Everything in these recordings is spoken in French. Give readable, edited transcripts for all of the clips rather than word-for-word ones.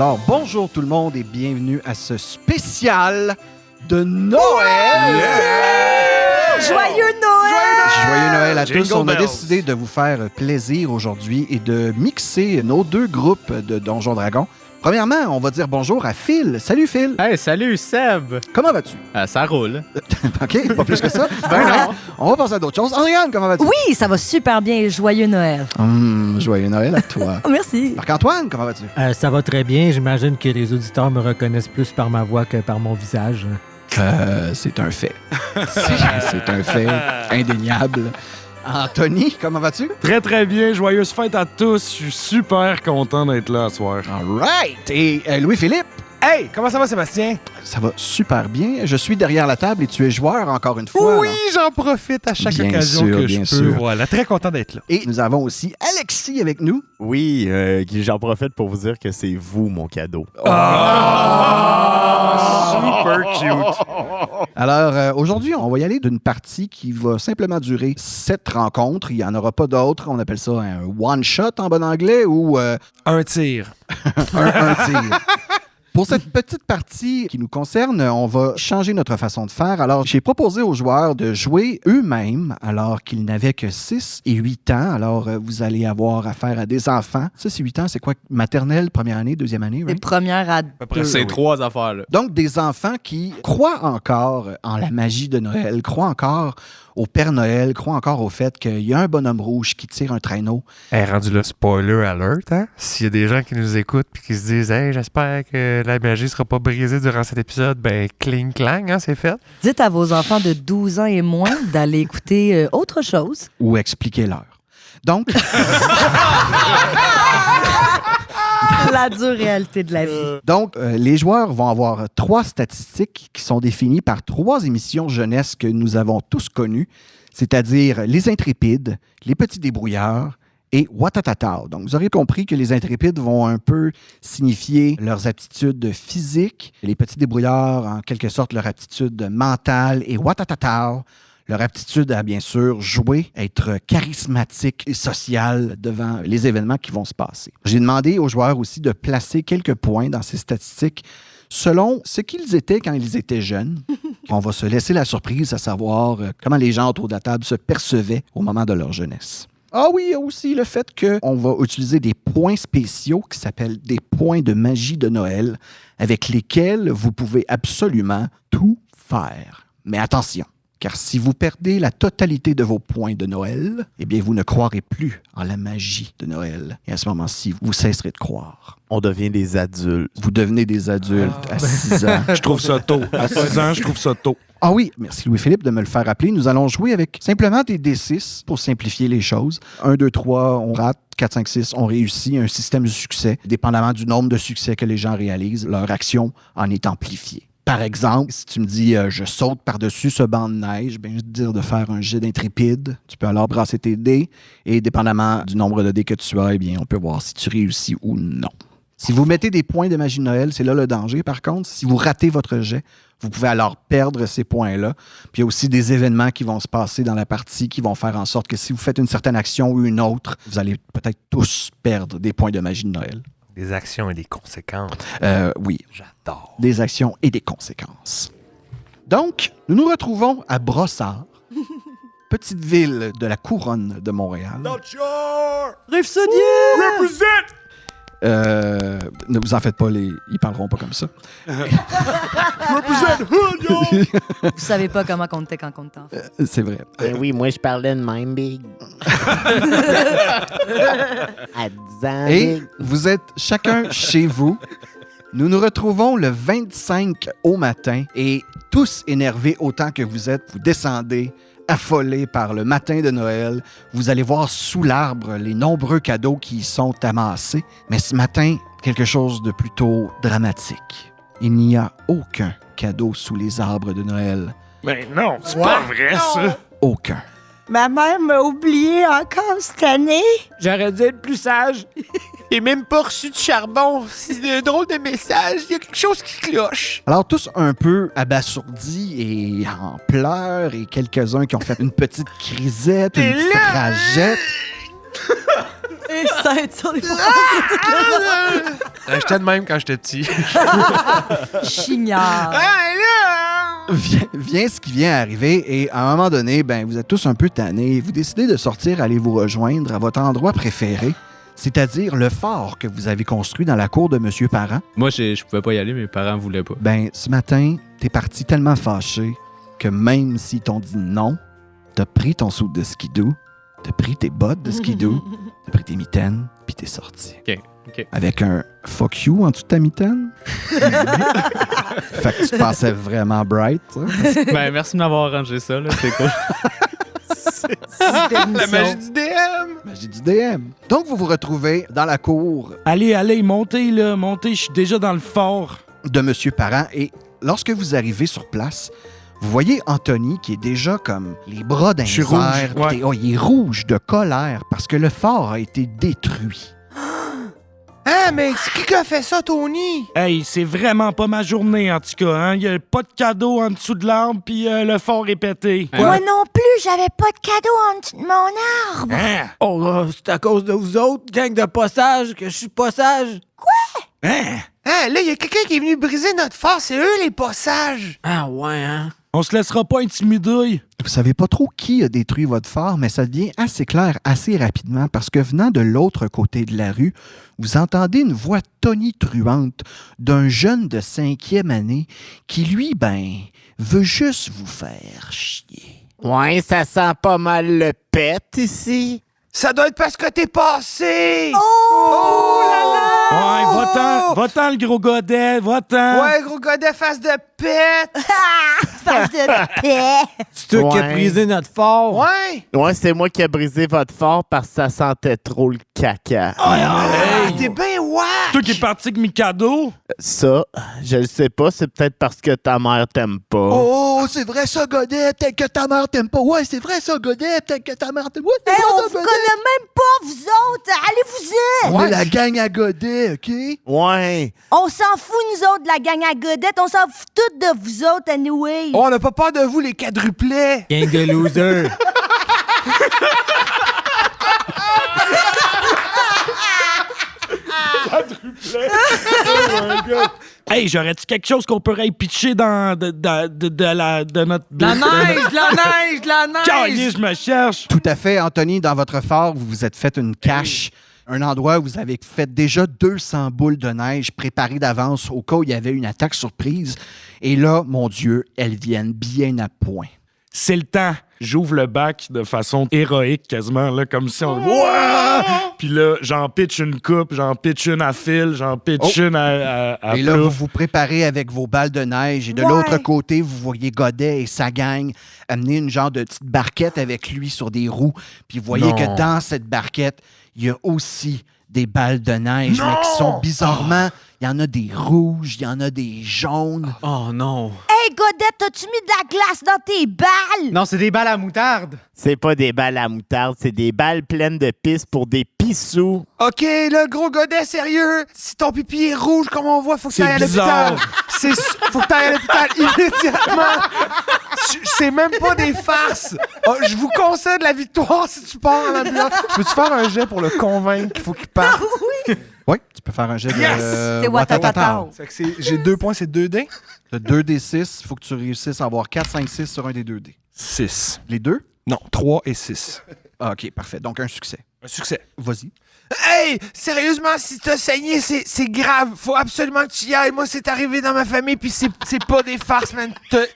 Alors, bonjour tout le monde et bienvenue à ce spécial de Noël! Yeah! Joyeux Noël! Joyeux Noël à tous. On a bells. décidé de vous faire plaisir aujourd'hui et de mixer nos deux groupes de Donjons Dragons. Premièrement, on va dire bonjour à Phil. Salut Phil! Hey, salut Seb! Comment vas-tu? Ça roule. OK, pas plus que ça. non. On va passer à d'autres choses. Andréane, comment vas-tu? Oui, ça va super bien. Joyeux Noël. Joyeux Noël à toi. Merci. Marc-Antoine, comment vas-tu? Ça va très bien. J'imagine que les auditeurs me reconnaissent plus par ma voix que par mon visage. C'est un fait. C'est un fait indéniable. Anthony, comment vas-tu? Très, très bien. Joyeuse fête à tous. Je suis super content d'être là ce soir. All right. Et Louis-Philippe? Hey, comment ça va, Sébastien? Ça va super bien. Je suis derrière la table et tu es joueur encore une fois. Oui, alors. j'en profite à chaque Bien occasion sûr, que bien je peux. sûr. Voilà, très content d'être là. Et nous avons aussi Alexis avec nous. Oui, j'en profite pour vous dire que c'est vous mon cadeau. Super cute. Alors, aujourd'hui, on va y aller d'une partie qui va simplement durer 7 rencontres. Il n'y en aura pas d'autres. On appelle ça un one-shot en bon anglais ou Un tir. un tir. Pour cette petite partie qui nous concerne, on va changer notre façon de faire. Alors, j'ai proposé aux joueurs de jouer eux-mêmes alors qu'ils n'avaient que 6 et 8 ans. Alors, vous allez avoir affaire à des enfants. 6 et 8 ans, c'est quoi? Maternelle, première année, deuxième année, Les right? premières à deux. Ces trois affaires-là. Donc, des enfants qui croient encore en la magie de Noël, croient encore au Père Noël, croient encore au fait qu'il y a un bonhomme rouge qui tire un traîneau. Hey, rendu là, spoiler alert, hein? S'il y a des gens qui nous écoutent et qui se disent, hey, j'espère que la magie sera pas brisée durant cet épisode, ben, cling clang, hein, c'est fait. Dites à vos enfants de 12 ans et moins d'aller écouter autre chose. Ou expliquez-leur. Donc, La dure réalité de la vie. les joueurs vont avoir 3 statistiques qui sont définies par 3 émissions jeunesse que nous avons tous connues, c'est-à-dire Les Intrépides, Les Petits Débrouillards et Watatata. Donc, vous aurez compris que les Intrépides vont un peu signifier leurs aptitudes physiques, les Petits Débrouillards, en quelque sorte, leur aptitude mentale, et Watatata, leur aptitude à, bien sûr, jouer, être charismatique et social devant les événements qui vont se passer. J'ai demandé aux joueurs aussi de placer quelques points dans ces statistiques selon ce qu'ils étaient quand ils étaient jeunes. On va se laisser la surprise à savoir comment les gens autour de la table se percevaient au moment de leur jeunesse. Ah oui, il y a aussi le fait qu'on va utiliser des points spéciaux qui s'appellent des points de magie de Noël avec lesquels vous pouvez absolument tout faire. Mais attention! Car si vous perdez la totalité de vos points de Noël, eh bien, vous ne croirez plus en la magie de Noël. Et à ce moment-ci, vous cesserez de croire. On devient des adultes. Vous devenez des adultes à 6 ans. Je trouve ça tôt. À 6 ans, je trouve ça tôt. Ah oui, merci Louis-Philippe de me le faire rappeler. Nous allons jouer avec simplement des D6 pour simplifier les choses. 1, 2, 3, on rate. 4, 5, 6, on réussit. Un système de succès. Dépendamment du nombre de succès que les gens réalisent, leur action en est amplifiée. Par exemple, si tu me dis je saute par-dessus ce banc de neige, ben, je vais te dire de faire un jet d'intrépide. Tu peux alors brasser tes dés et dépendamment du nombre de dés que tu as, eh bien, on peut voir si tu réussis ou non. Si vous mettez des points de magie de Noël, c'est là le danger. Par contre, si vous ratez votre jet, vous pouvez alors perdre ces points-là. Puis il y a aussi des événements qui vont se passer dans la partie qui vont faire en sorte que si vous faites une certaine action ou une autre, vous allez peut-être tous perdre des points de magie de Noël. Des actions et des conséquences. Oui. J'adore. Des actions et des conséquences. Donc, nous nous retrouvons à Brossard, petite ville de la couronne de Montréal. Rive-Saunier! Ne vous en faites pas, ils parleront pas comme ça. Vous savez pas comment on était quand on était enfant. C'est vrai. Oui, moi, je parlais de même big. À 10 ans, Et vous êtes chacun chez vous. Nous nous retrouvons le 25 au matin et tous énervés autant que vous êtes, vous descendez affolés par le matin de Noël. Vous allez voir sous l'arbre les nombreux cadeaux qui y sont amassés. Mais ce matin, quelque chose de plutôt dramatique. Il n'y a aucun cadeau sous les arbres de Noël. Mais non, c'est pas vrai, ça. Aucun. Ma mère m'a oublié encore cette année. J'aurais dû être plus sage. J'ai même pas reçu de charbon. C'est un drôle de message. Il y a quelque chose qui cloche. Alors, tous un peu abasourdis et en pleurs, et quelques-uns qui ont fait une petite crisette, une petite ragette. Et ça être sur les J'étais de même quand j'étais petit. chignards. Vient ce qui vient arriver et à un moment donné, ben, vous êtes tous un peu tannés. Vous décidez de sortir, aller vous rejoindre à votre endroit préféré, c'est-à-dire le fort que vous avez construit dans la cour de Monsieur Parent. Moi, je pouvais pas y aller, mes parents voulaient pas. Ben, ce matin, t'es parti tellement fâché que même s'ils t'ont dit non, t'as pris ton soude de skidoo, t'as pris tes bottes de skidoo, t'as pris tes mitaines, puis t'es sorti. OK. Avec un « fuck you » en dessous de ta mitaine. Fait que tu passais vraiment bright, ça. Ben, merci de m'avoir arrangé ça, là. C'est cool. La magie du DM! Magie du DM. Donc, vous vous retrouvez dans la cour Allez, montez, là. Montez, je suis déjà dans le fort. de Monsieur Parent et lorsque vous arrivez sur place, vous voyez Anthony qui est déjà comme les bras d'un Je suis rouge, verre. ouais. Il est rouge de colère parce que le fort a été détruit. Ah, mais c'est qui a fait ça, Tony? Hey, c'est vraiment pas ma journée, en tout cas. Hein? Il y a pas de cadeau en dessous de l'arbre, puis le fort est pété. Moi non plus, j'avais pas de cadeau en dessous de mon arbre. Hein? Oh, c'est à cause de vous autres, gang de pas sages, que je suis pas sage. Hein? Ah, là, il y a quelqu'un qui est venu briser notre phare. C'est eux, les passages. Ah ouais, hein? On se laissera pas intimider. Vous savez pas trop qui a détruit votre phare, mais ça devient assez clair assez rapidement parce que venant de l'autre côté de la rue, vous entendez une voix tonitruante d'un jeune de 5e année qui, lui, veut juste vous faire chier. Ouais, ça sent pas mal le pet ici. Ça doit être parce que t'es passé. Ouais, va-t'en, le gros godet, va-t'en. Ouais, gros godet face de pète. Face de paix. C'est toi qui as Ouais. brisé notre fort. Ouais. Ouais, c'est moi qui ai brisé votre fort parce que ça sentait trop le caca. Hey, t'es bien wack. C'est toi qui es parti avec mes cadeaux. Ça, je le sais pas, c'est peut-être parce que ta mère t'aime pas. Oh, c'est vrai ça, Godet, peut-être que ta mère t'aime pas. Ouais, c'est vrai ça, Godet, peut-être que ta mère t'aime pas. Ouais, Hey, c'est on vrai, vous ça, connaît même pas, vous autres. Allez-vous-en. On est la gang à Godet, OK? Ouais. On s'en fout, nous autres, de la gang à godette. On s'en fout toutes de vous autres, anyway. Oh, on n'a pas peur de vous, les quadruplets. Gang de losers. Hey, j'aurais-tu quelque chose qu'on pourrait pitcher dans de notre... De la neige, de la neige, de la neige. Caliste, je me cherche. Tout à fait, Anthony, dans votre fort, vous vous êtes fait une cache. Un endroit où vous avez fait déjà 200 boules de neige préparées d'avance au cas où il y avait une attaque surprise. Et là, mon Dieu, elles viennent bien à point. C'est le temps. J'ouvre le bac de façon héroïque quasiment, là, comme si on... Ouah! Puis là, j'en pitch une coupe, j'en pitch une à fil, j'en pitch une à Et là, vous plouf. vous préparez avec vos balles de neige. Et de Ouais. l'autre côté, vous voyez Godet et sa gang amener une genre de petite barquette avec lui sur des roues. Puis vous voyez Non. que dans cette barquette, il y a aussi des balles de neige, mais qui sont bizarrement... Il y en a des rouges, il y en a des jaunes. Oh non. Hey, godette, t'as-tu mis de la glace dans tes balles? Non, c'est des balles à moutarde. C'est pas des balles à moutarde, c'est des balles pleines de pisse pour des pissous. OK, là, gros godet, sérieux. Si ton pipi est rouge, comme on voit, faut que C'est t'ailles à l'hôpital. bizarre. Faut que t'ailles à l'hôpital immédiatement. C'est même pas des farces. Oh, je vous concède la victoire si tu pars en ambulance. Peux-tu faire un jet pour le convaincre qu'il faut qu'il parte? Oui, tu peux faire un jet de... C'est Watatata. Fait que j'ai 2 points, c'est 2 dés. De 2d6, il faut que tu réussisses à avoir 4, 5, 6 sur un des 2d. 6. Les deux? Non, 3 et 6. Ah, OK, parfait. Donc, un succès. Un succès. Vas-y. Hey, sérieusement, si t'as saigné, c'est grave. Faut absolument que tu y ailles. Moi, c'est arrivé dans ma famille, puis c'est pas des farces, man. C'est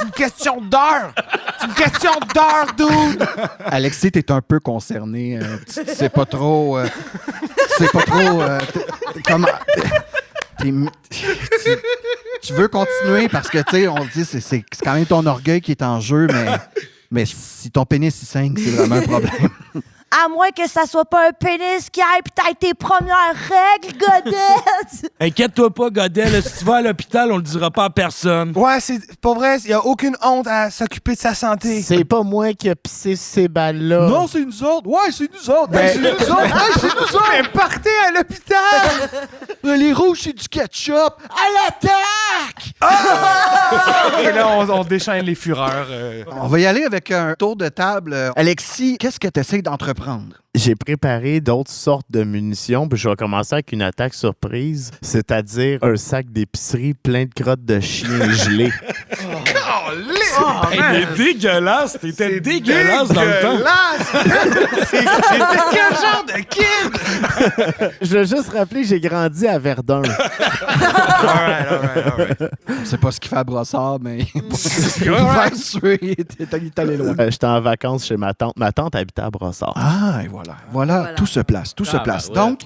une question d'heure. C'est une question d'heure, dude. Alexis, t'es un peu concerné. Tu sais pas trop... tu sais pas trop... comment... Tu veux continuer parce que, tu sais, on dit c'est quand même ton orgueil qui est en jeu, mais si ton pénis il saigne, c'est vraiment un problème. À moins que ça soit pas un pénis qui aille pis t'aies tes premières règles, godette. Inquiète-toi pas, Godet, là, si tu vas à l'hôpital, on le dira pas à personne. Ouais, c'est pas vrai. Y a aucune honte à s'occuper de sa santé. C'est pas moi qui ai pissé sur ces balles-là. Non, c'est nous autres. Ouais, c'est nous autres. Ben, c'est nous autres. Ouais, c'est nous autres. Mais partez à l'hôpital. Les rouges, c'est du ketchup. À l'attaque! Et là, on déchaîne les fureurs. On va y aller avec un tour de table. Alexis, qu'est-ce que tu essaies d'entreprendre? J'ai préparé d'autres sortes de munitions, puis je vais commencer avec une attaque surprise, c'est-à-dire un sac d'épicerie plein de crottes de chien gelées. Il est dégueulasse. T'étais dégueulasse dans le temps. T'étais quel genre de kid? Je veux juste rappeler, j'ai grandi à Verdun. All right. Je sais pas ce qu'il fait à Brossard, mais il va suer, il est allé loin. J'étais en vacances chez ma tante. Ma tante habitait à Brossard. Ah, et voilà, tout se place, ouais. Donc,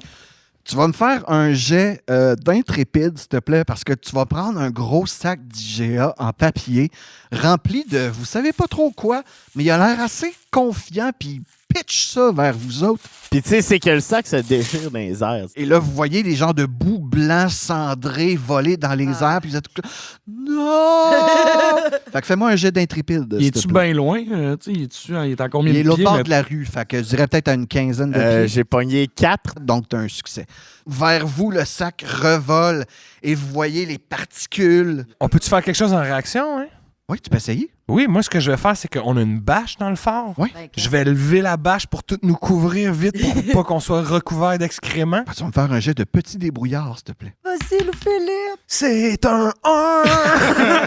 tu vas me faire un jet d'intrépide, s'il te plaît, parce que tu vas prendre un gros sac d'IGA en papier rempli de, vous savez pas trop quoi, mais il a l'air assez confiant, puis pitch ça vers vous autres. Puis tu sais, c'est que le sac se déchire dans les airs. Et là, vous voyez des genres de boue blanc cendré voler dans les airs, puis vous êtes tout là, non! Fait que fais-moi un jet d'intrépide. Il est-tu bien loin? Il est à combien Il est de l'autre pieds? bord mais- de la rue, fait que je dirais peut-être à une quinzaine de pieds. J'ai pogné 4. Donc, tu as un succès. Vers vous, le sac revole et vous voyez les particules. On peut-tu faire quelque chose en réaction, hein? Oui, tu peux essayer. Oui, moi, ce que je vais faire, c'est qu'on a une bâche dans le fort. Oui. Je vais lever la bâche pour tout nous couvrir vite pour pas qu'on soit recouvert d'excréments. Tu vas me faire un jet de petit débrouillard, s'il te plaît. Vas-y, Louis-Philippe. C'est un 1!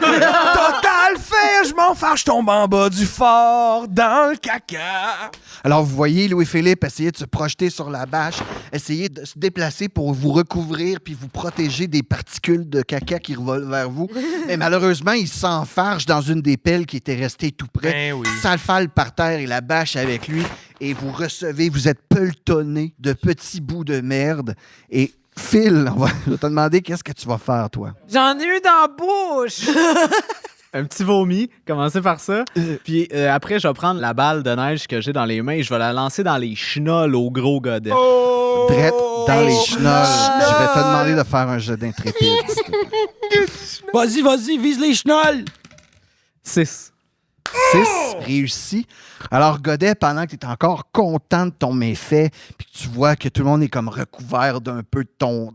Total fait! Je m'en fâche, je tombe en bas du fort, dans le caca! Alors, vous voyez Louis-Philippe essayer de se projeter sur la bâche, essayer de se déplacer pour vous recouvrir puis vous protéger des particules de caca qui revolent vers vous. Mais malheureusement, il s'enfarge dans une des pelles qui était restée tout près. Ben oui. S'affale par terre et la bâche avec lui. Et vous recevez, vous êtes pelletonné de petits bouts de merde. Et Phil, je vais te demander qu'est-ce que tu vas faire, toi. J'en ai eu dans la bouche! Un petit vomi, commencer par ça. Puis après, je vais prendre la balle de neige que j'ai dans les mains et je vais la lancer dans les chenolles au gros godet. Drette dans les chenolles. Je vais te demander de faire un jet d'intrépide. s'il te plaît. Vas-y, vise les chenolles! 6. 6 réussi. Alors, Godet, pendant que tu es encore content de ton méfait, puis que tu vois que tout le monde est comme recouvert d'un peu de ton...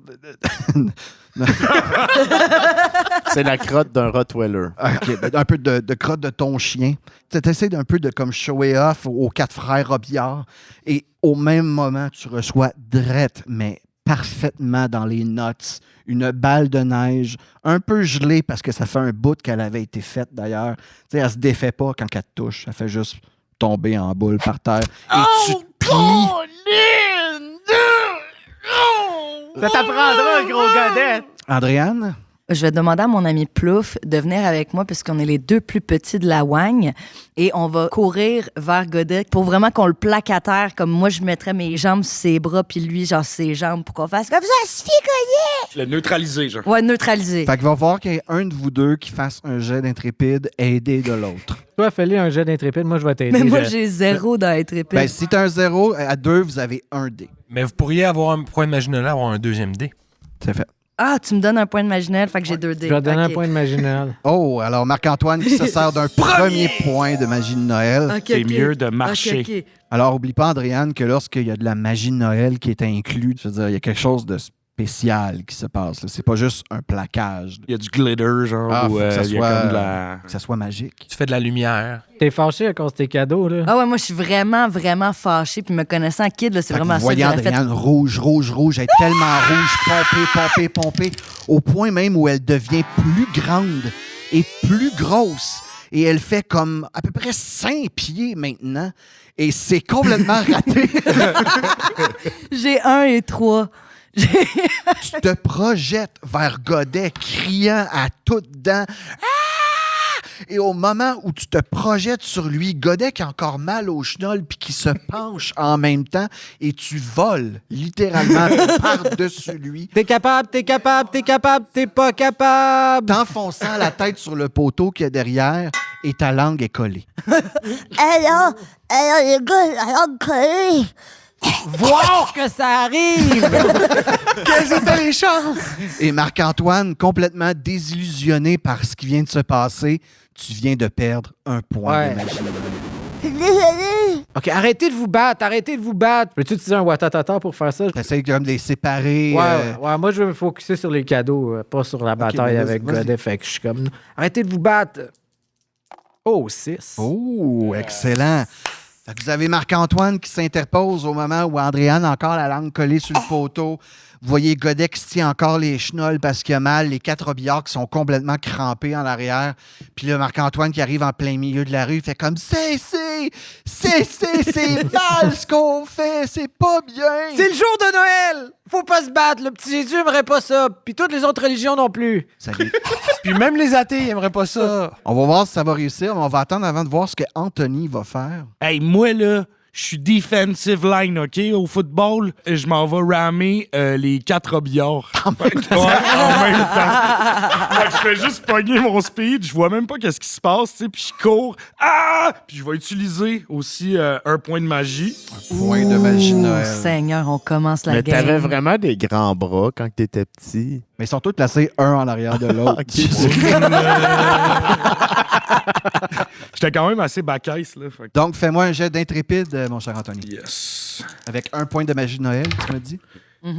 C'est la crotte d'un Rottweiler. OK, un peu de crotte de ton chien. Tu essaies d'un peu de comme show off aux 4 frères Robillard. Et au même moment, tu reçois drette, mais parfaitement dans les notes, une balle de neige, un peu gelée parce que ça fait un bout qu'elle avait été faite d'ailleurs. Tu sais, elle se défait pas quand elle te touche. Elle fait juste tomber en boule par terre. Et tu te plies. Ça t'apprendra, gros godet! Andréane? Je vais demander à mon ami Plouf de venir avec moi puisqu'on est les deux plus petits de la Wagne et on va courir vers Godet pour vraiment qu'on le plaque à terre comme moi je mettrais mes jambes sur ses bras puis lui genre sur ses jambes pour qu'on fasse comme ça suffit Godet! Le neutraliser, genre. Ouais, neutraliser. Fait qu'il va falloir qu'il y ait un de vous deux qui fasse un jet d'intrépide aidé de l'autre. Toi, fais-le un jet d'intrépide, moi je vais t'aider. Mais moi j'ai 0 dans être épée. Ben, si t'as un 0, à 2, vous avez un dé. Mais vous pourriez avoir un point de magie avoir un deuxième dé. C'est fait. Ah, tu me donnes un point de maginel, fait que j'ai 2 dés. Je vais te donner Ok. un point de maginal. Oh, alors Marc-Antoine qui se sert d'un premier point de magie de Noël. Ok, C'est ok. mieux de marcher. Ok, ok. Alors, oublie pas, Andréane, que lorsqu'il y a de la magie de Noël qui est inclus, je veux dire, il y a quelque chose de spécial qui se passe. Là. C'est pas juste un plaquage. Il y a du glitter, genre, Ah, ou faut que ça il y a soit- comme de la... Que ça soit magique. Tu fais de la lumière. T'es fâché à cause de tes cadeaux, là? Ah ouais, moi je suis vraiment, vraiment fâchée. Puis me connaissant kid, là, c'est Fait que vraiment vous ça que voyez j'aurais fait. Andréane rouge, elle est tellement rouge, pompée, au point même où elle devient plus grande et plus grosse. Et elle fait comme à peu près 5 pieds maintenant. Et c'est complètement raté. J'ai 1 et 3. Tu te projettes vers Godet, criant à toutes dents. Ah! Et au moment où tu te projettes sur lui, Godet qui a encore mal aux chenolles puis qui se penche en même temps et tu voles littéralement par-dessus lui, T'es capable, t'es pas capable! t'enfonçant la tête sur le poteau qu'il y a derrière et ta langue est collée. Alors, les gars, alors, collé. Voir que ça arrive! Quelles étaient les chances? Et Marc-Antoine, complètement désillusionné par ce qui vient de se passer, tu viens de perdre un point Ouais. de magie. Désolé. OK, arrêtez de vous battre! Peux-tu utiliser un watatata pour faire ça? T'essayes comme de les séparer. Ouais, moi je vais me focusser sur les cadeaux, pas sur la bataille vas-y, avec vas-y. Godet. Fait que je suis comme, arrêtez de vous battre! Oh, 6. Oh, excellent. Fait que vous avez Marc-Antoine qui s'interpose au moment où Andréane a encore la langue collée sur le poteau. Vous voyez Godet qui se tient encore les chenolles parce qu'il a mal. Les 4 robillards qui sont complètement crampés en arrière. Puis là, Marc-Antoine qui arrive en plein milieu de la rue fait comme « Cessez! mal ce qu'on fait! C'est pas bien! » C'est le jour de Noël! Faut pas se battre, le petit Jésus aimerait pas ça, puis toutes les autres religions non plus. Puis même les athées, ils aimeraient pas ça. On va voir si ça va réussir, mais on va attendre avant de voir ce que Anthony va faire. Hey, moi, là, je suis defensive line, OK? Au football, je m'en vais rammer les 4 robillards. En même temps. Fait que je fais juste pogner mon speed, je vois même pas qu'est-ce qui se passe, tu sais, puis je cours. Ah! Puis je vais utiliser aussi un point de magie. Un point de magie Noël. Seigneur, on commence la Mais game. t'avais vraiment des grands bras quand t'étais petit. Mais ils sont tous placés un en arrière de l'autre. J'étais quand même assez bacaisse, là. Fait que... Donc, fais-moi un jet d'intrépide, mon cher Anthony. Yes. Avec un point de magie de Noël, tu m'as dit?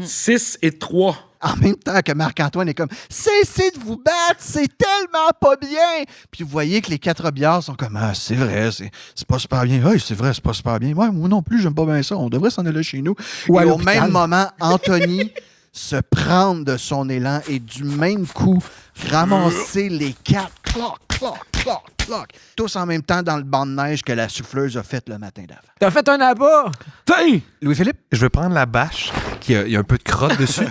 6 et 3. En même temps que Marc-Antoine est comme « Cessez de vous battre, c'est tellement pas bien! » Puis vous voyez que les 4 robillards sont comme « Ah, c'est vrai, c'est pas super bien. Oui, c'est vrai, c'est pas super bien. Ouais, moi non plus, j'aime pas bien ça. On devrait s'en aller chez nous. » Et au même moment, Anthony se prend de son élan et du même coup, ramasser les 4. Cloc, cloc, cloc, cloc. Tous en même temps dans le banc de neige que la souffleuse a fait le matin d'avant. T'as fait un abat! Tiens! Louis-Philippe? Je vais prendre la bâche, il y a un peu de crotte dessus.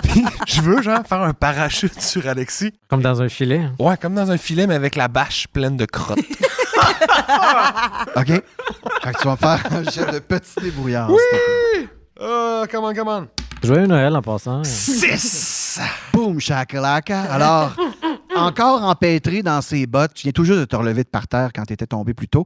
Puis je veux, genre, faire un parachute sur Alexis. Comme dans un filet. Ouais, comme dans un filet, mais avec la bâche pleine de crotte. OK. Fait que tu vas me faire un jet de petit débrouillard. Oui! Come on. Joyeux Noël en passant. 6! Boum, shakalaka. Alors, encore empêtré dans ses bottes, tu viens tout juste de te relever de par terre quand tu étais tombé plus tôt.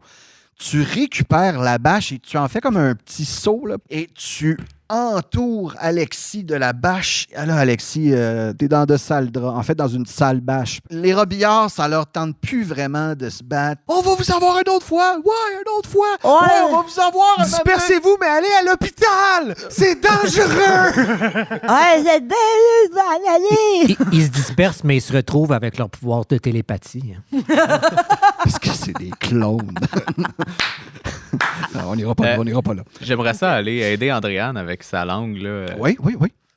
Tu récupères la bâche et tu en fais comme un petit saut, là, et tu entoures Alexis de la bâche. Alors, Alexis, t'es dans de sales draps. En fait, dans une sale bâche. Les robillards, ça leur tente plus vraiment de se battre. On va vous avoir une autre fois! Ouais, une autre fois! Ouais, on va vous avoir! Dispersez-vous, mais allez à l'hôpital! C'est dangereux! Ouais, c'est bien, m'en aller! Ils se dispersent, mais ils se retrouvent avec leur pouvoir de télépathie. Parce que c'est des clones. Non, on n'ira pas là. J'aimerais ça aller aider Andréane avec sa langue, là. Oui.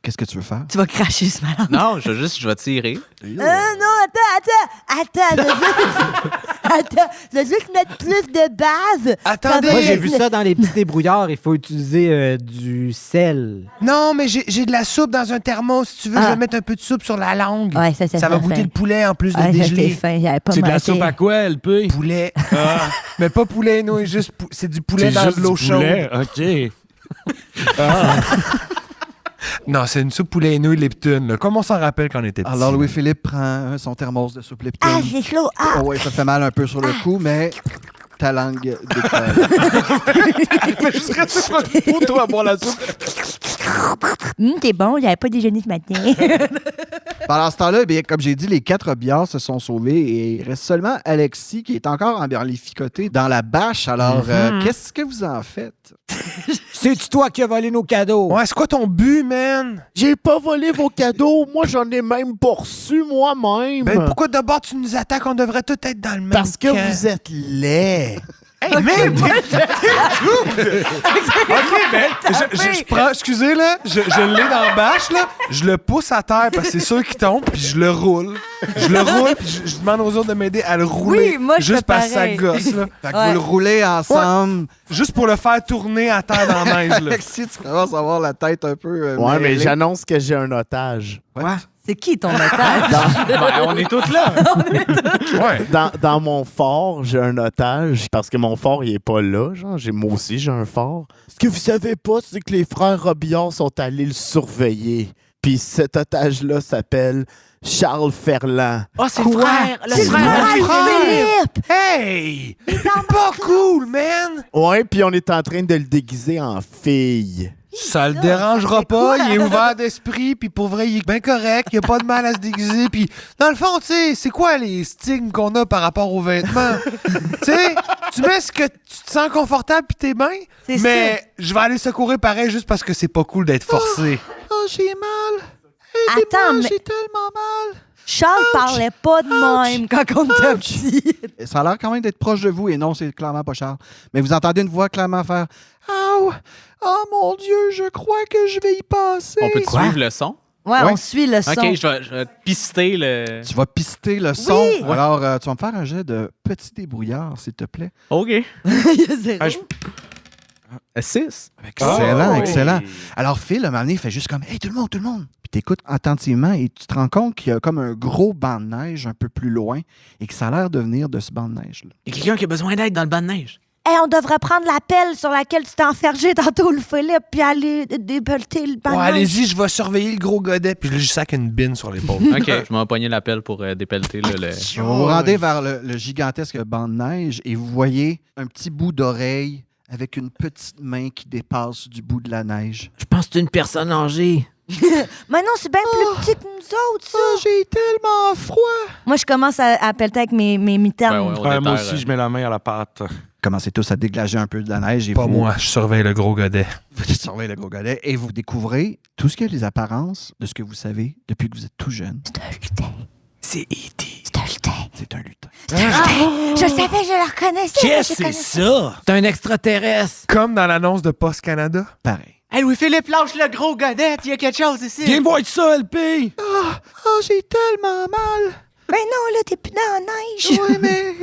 Qu'est-ce que tu veux faire? Tu vas cracher ce malin. Non, je vais tirer. Non, attends, je veux juste mettre plus de base. Attendez! Moi, j'ai vu ça dans les petits débrouillards. Il faut utiliser du sel. Non, mais j'ai de la soupe dans un thermos. Si tu veux, je vais mettre un peu de soupe sur la langue. Ouais, ça Ça va goûter le poulet en plus de dégeler. fin, j'avais pas C'est de la manqué. soupe à quoi, LP? Poulet. Mais pas poulet, non, juste c'est du poulet C'est dans juste de l'eau du chaude. poulet, OK. Non, c'est une soupe poulet et nouilles Lipton, là, comme on s'en rappelle quand on était petit. Alors, Louis-Philippe prend son thermos de soupe Lipton. Ah, c'est chaud. Ah, Oh, ouais, ça fait mal un peu sur le coup, mais ta langue décolle. Je serais super pour toi à boire la soupe. t'es bon, j'avais pas déjeuné ce matin. Pendant ce temps-là, bien, comme j'ai dit, les 4 robillards se sont sauvés et il reste seulement Alexis qui est encore emberlificoté dans la bâche. Alors, qu'est-ce que vous en faites? C'est-tu toi qui as volé nos cadeaux? Ouais, c'est quoi ton but, man? J'ai pas volé vos cadeaux. Moi, j'en ai même pas reçu moi-même. Ben, pourquoi d'abord tu nous attaques? On devrait tous être dans le même Parce que camp. vous êtes laids. Hey, man! OK, ben, je prends... Excusez, là. Je l'ai dans la bâche, là. Je le pousse à terre parce que c'est sûr qu'il tombe, puis je le roule. Puis je demande aux autres de m'aider à le rouler. Oui, moi, je juste fais parce que ça pareil. gosse, là. Fait que vous le roulez ensemble. Juste pour le faire tourner à terre dans la neige, là. Alexis, tu commences à avoir la tête un peu Ouais, mais mêlée. j'annonce que j'ai un otage. C'est qui ton otage? Ben, on est tous là. Ouais. Dans mon fort, j'ai un otage parce que mon fort, il est pas là. Genre, moi aussi, j'ai un fort. Ce que vous savez pas, c'est que les frères Robillard sont allés le surveiller. Puis cet otage-là s'appelle Charles Ferland. Oh, c'est le frère. C'est le frère Philippe! Hey! Pas cool, man! Ouais, puis on est en train de le déguiser en fille. Ça le dérangera pas, il est ouvert d'esprit, puis pour vrai, il est bien correct, il a pas de mal à se déguiser, puis dans le fond, tu sais, c'est quoi les stigmes qu'on a par rapport aux vêtements? Tu sais, tu mets ce que tu te sens confortable puis t'es bien, mais je vais aller secourir pareil juste parce que c'est pas cool d'être forcé. Oh, j'ai mal. Attends, mais J'ai tellement mal. Charles parlait pas de même quand on était petit. Ça a l'air quand même d'être proche de vous, et non, c'est clairement pas Charles. Mais vous entendez une voix clairement faire « Oh, oh mon Dieu, je crois que je vais y passer. » On peut suivre le son? Ouais, Ouais. on suit le son. OK, je vais pister le... Tu vas pister le son. Oui. Alors, tu vas me faire un jet de petit débrouillard, s'il te plaît. OK. Il y a zéro. Ah, je- 6. Excellent, Oh, excellent. oui. Alors, Phil, à un moment donné, il fait juste comme « Hey, tout le monde, tout le monde! » Puis t'écoutes attentivement et tu te rends compte qu'il y a comme un gros banc de neige un peu plus loin et que ça a l'air de venir de ce banc de neige-là. Il y a quelqu'un qui a besoin d'aide dans le banc de neige. Hey, on devrait prendre la pelle sur laquelle tu t'es enfergé tantôt, le Philippe, puis aller débelleter le banc. Bon, de neige. allez-y, je vais surveiller le gros godet, puis je lui sac une bine sur l'épaule. OK, je m'en pogné l'appel pour dépelleter le... Vous vous rendez vers le gigantesque banc de neige et vous voyez un petit bout d'oreille avec une petite main qui dépasse du bout de la neige. Je pense que c'est une personne âgée. Mais non, c'est bien plus petit que nous autres, ça. Oh, j'ai tellement froid! Moi, je commence à pelleter avec mes mitaines. on Ouais, moi déterre, aussi, je mets la main à la pâte. Commencez tous à déglager un peu de la neige et Pas vous, moi, je surveille le gros godet. vous surveillez le gros godet et vous découvrez tout ce qui a les apparences de ce que vous savez depuis que vous êtes tout jeune. C'est un lutin. C'est E.T. C'est un lutin. C'est un lutin. C'est un lutin. Je le savais, je le reconnaissais. Qu'est-ce je que c'est connaissais. ça? C'est un extraterrestre. Comme dans l'annonce de Post Canada. Pareil. Hey, Louis-Philippe, lâche le gros godet, il y a quelque chose ici. Viens voir ça, LP! Oh, j'ai tellement mal! Ben non, là, t'es plus dans la neige. Oui, mais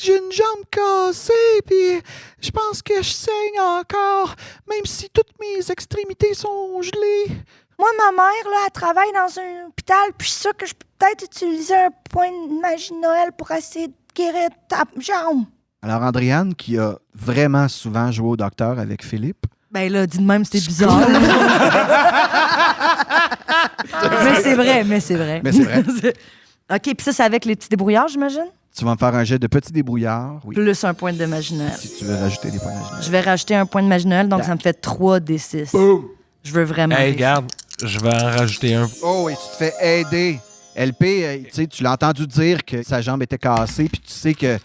j'ai une jambe cassée, puis je pense que je saigne encore, même si toutes mes extrémités sont gelées. Moi, ma mère, là, elle travaille dans un hôpital, puis je suis sûre que je peux peut-être utiliser un point de magie de Noël pour essayer de guérir ta jambe. Alors, Andréane, qui a vraiment souvent joué au docteur avec Philippe, Ben là, dis de même, c'était bizarre. mais c'est vrai. Mais c'est vrai. OK, puis ça, c'est avec les petits débrouillards, j'imagine? tu vas me faire un jet de petit débrouillard. Oui. Plus un point de magie Noël. Si tu veux rajouter des points imaginaires. Je vais rajouter un point de magie Noël, donc ça me fait 3 des 6. Je veux vraiment. Hey, réussir. regarde, je vais en rajouter un. Oh, et tu te fais aider. LP, tu sais, tu l'as entendu dire que sa jambe était cassée, puis tu sais que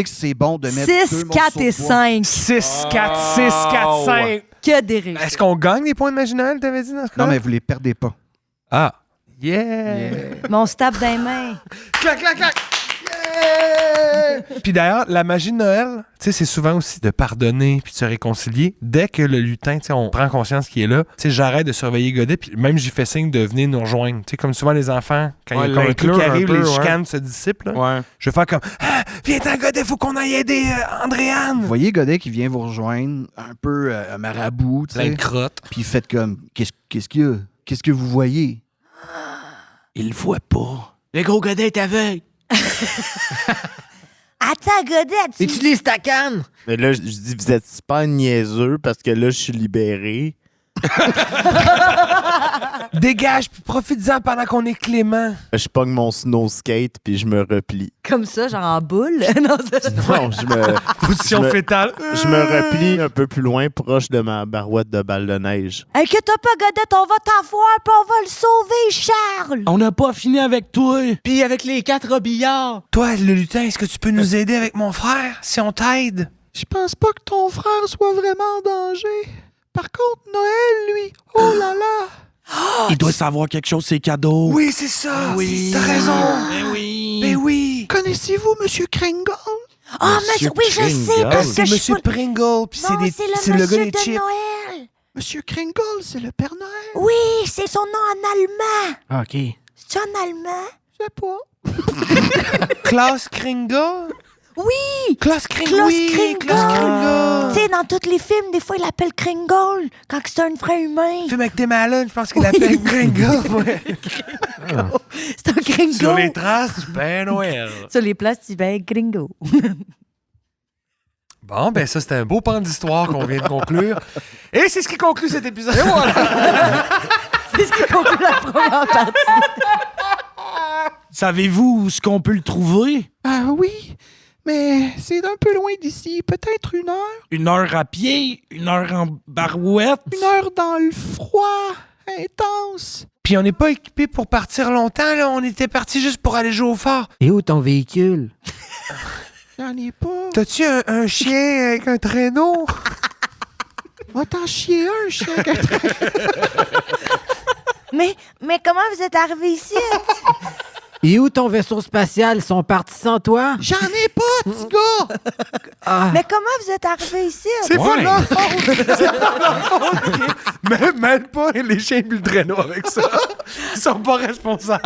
c'est bon de mettre 6, 4 et 5. 6, 4, 6, 4, 5. Que des réussites. Est-ce qu'on gagne des points de maginal, t'avais dit dans ce cas? Non, mais vous les perdez pas. Ah. Yeah! Mais on se tape dans les mains. Clac, clac, clac! Puis d'ailleurs, la magie de Noël, tu sais, c'est souvent aussi de pardonner puis de se réconcilier. Dès que le lutin, tu sais, on prend conscience qu'il est là, tu sais, j'arrête de surveiller Godet, puis même j'y fais signe de venir nous rejoindre. Tu sais, comme souvent les enfants, quand il y a comme un truc qui arrive, les chicanes se dissipent, là. Ouais. Je vais faire comme « Ah, viens-t'en, Godet, faut qu'on aille aider Andréane! Vous voyez Godet qui vient vous rejoindre, un peu marabout, » tu Plein sais. de crottes. Puis faites comme, qu'est-ce qu'il y a? Qu'est-ce que vous voyez? Il le voit pas. Le gros Godet est aveugle. Attends, Godet, tu... Utilise ta canne! Mais là, je dis, vous êtes super niaiseux parce que là, je suis libéré. Dégage, puis profite-en pendant qu'on est clément. Je pogne mon snow skate puis je me replie. Comme ça, genre en boule. Non, Non, Position Je me- fétale. je me replie un peu plus loin, proche de ma barouette de balle de neige. Inquiète-toi pas, Godet, on va t'avoir, puis on va le sauver, Charles. On n'a pas fini avec toi. Puis avec les 4 robillards. Toi, le lutin, est-ce que tu peux nous aider avec mon frère, si on t'aide? Je pense pas que ton frère soit vraiment en danger. Par contre, Noël, lui, oh là là! Il doit savoir quelque chose, c'est cadeau. Oui, c'est ça! Oui. T'as raison! Ben oui. Ben oui! Connaissez-vous Monsieur Kringle? Oh, monsieur, oui, je sais, parce C'est que je Monsieur suis... Pringle, puis Non, c'est le le gars monsieur des de chips. Noël. Monsieur Kringle, c'est le Père Noël? Oui, c'est son nom en allemand. OK. C'est en allemand? Je sais pas. Klaus Kringle? Oui! Klaus Kringle! Klaus Oui, Kringle. Klaus Kringle! Tu sais, dans tous les films, des fois, il l'appelle Kringle quand c'est un vrai humain. Film avec Tim Allen, je pense qu'il l'appelle Kringle. Ouais. c'est un gringo. Sur les traces du Père Noël. Sur les places, tu vas gringo. Bon, ben ça, c'était un beau pan d'histoire qu'on vient de conclure. Et c'est ce qui conclut cet épisode. Et voilà! C'est ce qui conclut la première partie. Savez-vous où ce qu'on peut le trouver? Ah oui, mais c'est un peu loin d'ici. Peut-être 1 heure? 1 heure à pied? 1 heure en barouette? 1 heure dans le froid intense. Puis on n'est pas équipé pour partir longtemps, là. On était parti juste pour aller jouer au phare. Et où ton véhicule? J'en ai pas. T'as-tu un chien avec un traîneau? Va t'en chier un, chien. Mais comment vous êtes arrivé ici? Et où ton vaisseau spatial? Ils sont partis sans toi? J'en ai pas, petit gars! Ah. Mais comment vous êtes arrivé ici? C'est pas de leur faute! C'est pas de leur faute! OK? Mêle pas les chiens Buldrano avec ça. Ils sont pas responsables.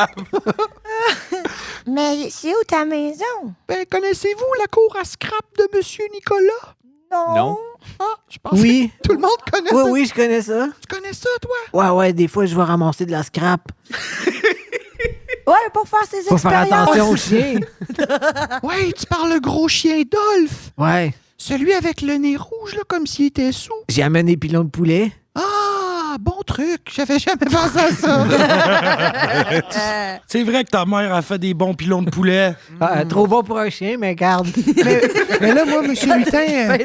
Mais c'est où ta maison? Ben, connaissez-vous la cour à scrap de Monsieur Nicolas? Non. Ah, je pense Oui. que tout le monde connaît Oui, ça. oui, je connais ça. Tu connais ça, toi? Ouais, des fois, je vais ramasser de la scrap. Ouais, pour faire ses Faut faire expériences. attention aux chiens. Ouais, tu parles le gros chien Dolph. Ouais. Celui avec le nez rouge, là, comme s'il était sous. J'ai amené des pilons de poulet. Ah, bon truc. J'avais jamais pensé à ça. C'est vrai que ta mère a fait des bons pilons de poulet. Trop bon pour un chien, mais garde. Mais là, moi, monsieur Lutin,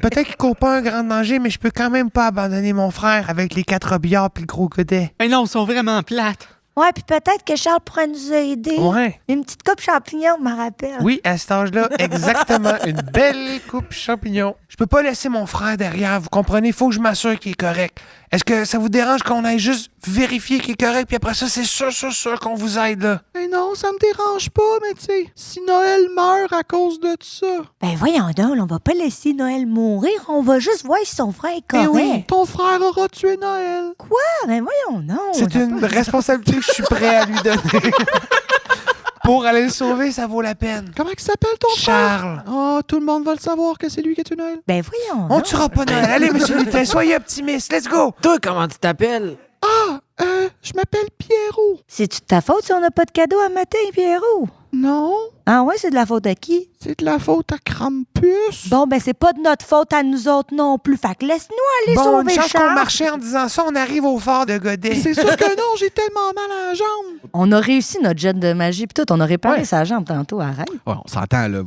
peut-être qu'il court pas un grand danger, mais je peux quand même pas abandonner mon frère avec les 4 robillards puis le gros godet. Mais non, ils sont vraiment plates. Ouais, puis peut-être que Charles pourrait nous aider. Ouais. Une petite coupe champignon, je me rappelle. Oui, à cet âge-là, exactement. Une belle coupe champignon. Je peux pas laisser mon frère derrière, vous comprenez? Il faut que je m'assure qu'il est correct. Est-ce que ça vous dérange qu'on aille juste vérifier qu'il est correct, puis après ça, c'est sûr qu'on vous aide, là? Mais non, ça me dérange pas, mais tu sais, si Noël meurt à cause de ça. Ben voyons donc, on va pas laisser Noël mourir, on va juste voir si son frère est correct. oui, ton frère aura tué Noël. Ah, ben voyons non. C'est une responsabilité que je suis prêt à lui donner. Pour aller le sauver, ça vaut la peine. Comment il s'appelle ton Charles. frère? Oh, tout le monde va le savoir que c'est lui qui a tué Noël. Ben voyons On donc. tuera pas Noël. Allez, monsieur Lutin, soyez optimiste. Let's go! Toi, comment tu t'appelles? Ah, je m'appelle Pierrot. C'est-tu de ta faute si on n'a pas de cadeau à matin, Pierrot? Non, Ah ouais, c'est de la faute à qui? c'est de la faute à Krampus. Bon, ben c'est pas de notre faute à nous autres non plus. Fait que laisse-nous aller Bon, une sauver chance qu'on Charles. marchait en disant ça, on arrive au fort de Godet. C'est sûr que non, j'ai tellement mal à la jambe. On a réussi notre jet de magie pis tout. On a réparé sa jambe tantôt. Arrête. Ouais, on s'entend, là.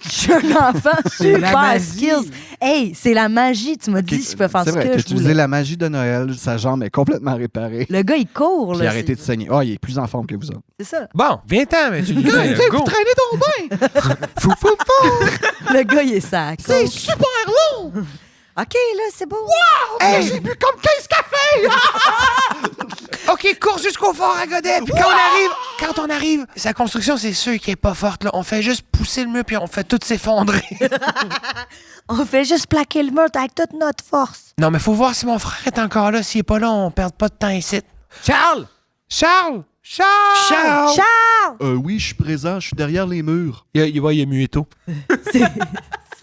Je suis un enfant C'est la super magie. skills. Hey, c'est la magie. Tu m'as dit si je peux faire C'est ce vrai, que t'as je utilisé voulais. la magie de Noël. Sa jambe est complètement réparée. Le gars, il court. Puis Là, arrêtez de saigner. Ah, il est plus en forme que vous autres. C'est ça. Bon, viens-t'en, monsieur Lutin. Vous Go! traînez ton bain! Fou, fou, fou! Le gars, il est sac. C'est super long! OK, là, c'est beau. Hey, j'ai bu comme 15 cafés! OK, cours jusqu'au fort à Godet. Puis quand on arrive, sa construction, c'est sûr qu'elle est pas forte. Là. On fait juste pousser le mur, puis on fait tout s'effondrer. On fait juste plaquer le mur avec toute notre force. Non, mais faut voir si mon frère est encore là. S'il est pas là, on perd pas de temps ici. Charles! Charles! Charles! Charles! Oui, je suis présent. Je suis derrière les murs. Il y a Mueto.